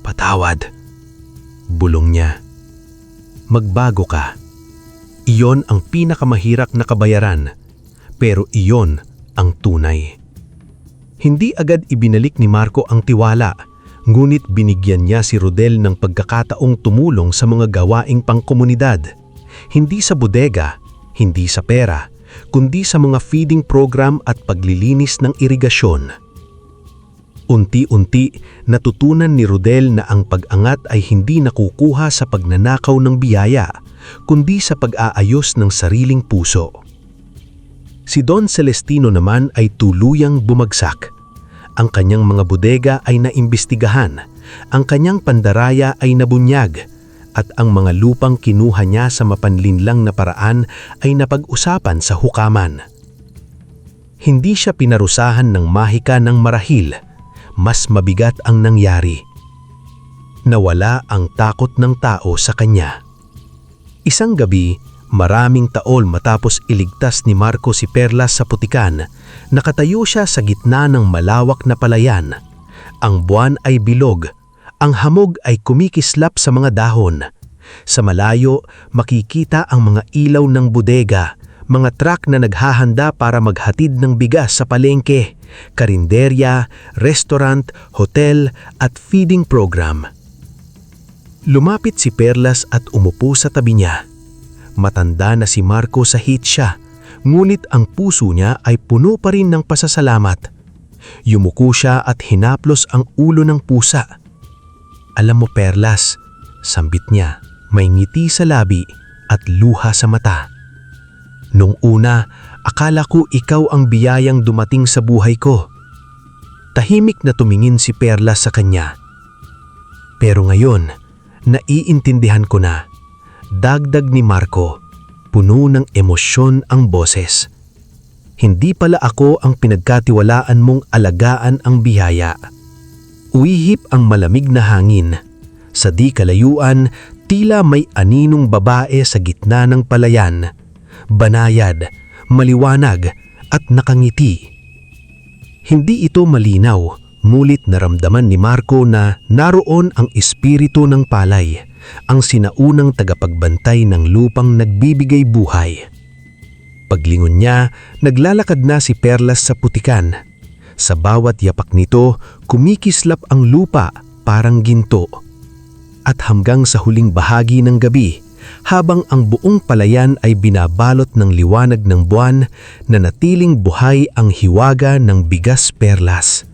Speaker 2: "Patawad," bulong niya. "Magbago ka. Iyon ang pinakamahirap na kabayaran, pero iyon ang tunay." Hindi agad ibinalik ni Marco ang tiwala, ngunit binigyan niya si Rodel ng pagkakataong tumulong sa mga gawaing pangkomunidad. Hindi sa bodega, hindi sa pera, kundi sa mga feeding program at paglilinis ng irigasyon. Unti-unti, natutunan ni Rodel na ang pag-angat ay hindi nakukuha sa pagnanakaw ng biyaya, kundi sa pag-aayos ng sariling puso. Si Don Celestino naman ay tuluyang bumagsak. Ang kanyang mga bodega ay naimbestigahan, ang kanyang pandaraya ay nabunyag, at ang mga lupang kinuha niya sa mapanlinlang na paraan ay napag-usapan sa hukaman. Hindi siya pinarusahan ng mahika ng marahil, mas mabigat ang nangyari. Nawala ang takot ng tao sa kanya. Isang gabi, maraming taon matapos iligtas ni Marco si Perlas sa putikan, nakatayo siya sa gitna ng malawak na palayan. Ang buwan ay bilog, ang hamog ay kumikislap sa mga dahon. Sa malayo, makikita ang mga ilaw ng bodega, mga truck na naghahanda para maghatid ng bigas sa palengke, karinderya, restaurant, hotel at feeding program. Lumapit si Perlas at umupo sa tabi niya. Matanda na si Marco sa hit siya, ngunit ang puso niya ay puno pa rin ng pasasalamat. Yumuko siya at hinaplos ang ulo ng pusa. "Alam mo, Perlas," sambit niya, may ngiti sa labi at luha sa mata. "Nung una, akala ko ikaw ang biyayang dumating sa buhay ko." Tahimik na tumingin si Perlas sa kanya. "Pero ngayon, naiintindihan ko na." Dagdag ni Marco, puno ng emosyon ang boses. "Hindi pala ako ang pinagkatiwalaan mong alagaan ang biyaya." Uwihip ang malamig na hangin. Sa di kalayuan, tila may aninong babae sa gitna ng palayan. Banayad, maliwanag at nakangiti. Hindi ito malinaw, ngunit naramdaman ni Marco na naroon ang espiritu ng palay, ang sinaunang tagapagbantay ng lupang nagbibigay buhay. Paglingon niya, naglalakad na si Perlas sa putikan. Sa bawat yapak nito, kumikislap ang lupa parang ginto. At hanggang sa huling bahagi ng gabi, habang ang buong palayan ay binabalot ng liwanag ng buwan, nanatiling buhay ang hiwaga ng bigas Perlas.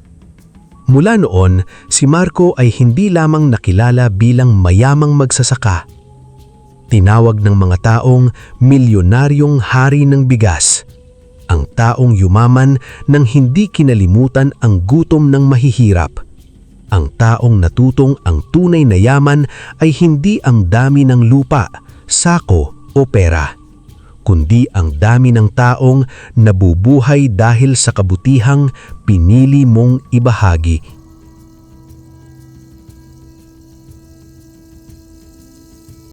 Speaker 2: Mula noon, si Marco ay hindi lamang nakilala bilang mayamang magsasaka. Tinawag ng mga taong milyonaryong hari ng bigas. Ang taong yumaman nang hindi kinalimutan ang gutom ng mahihirap. Ang taong natutong ang tunay na yaman ay hindi ang dami ng lupa, sako o pera, kundi ang dami ng taong nabubuhay dahil sa kabutihang pinili mong ibahagi.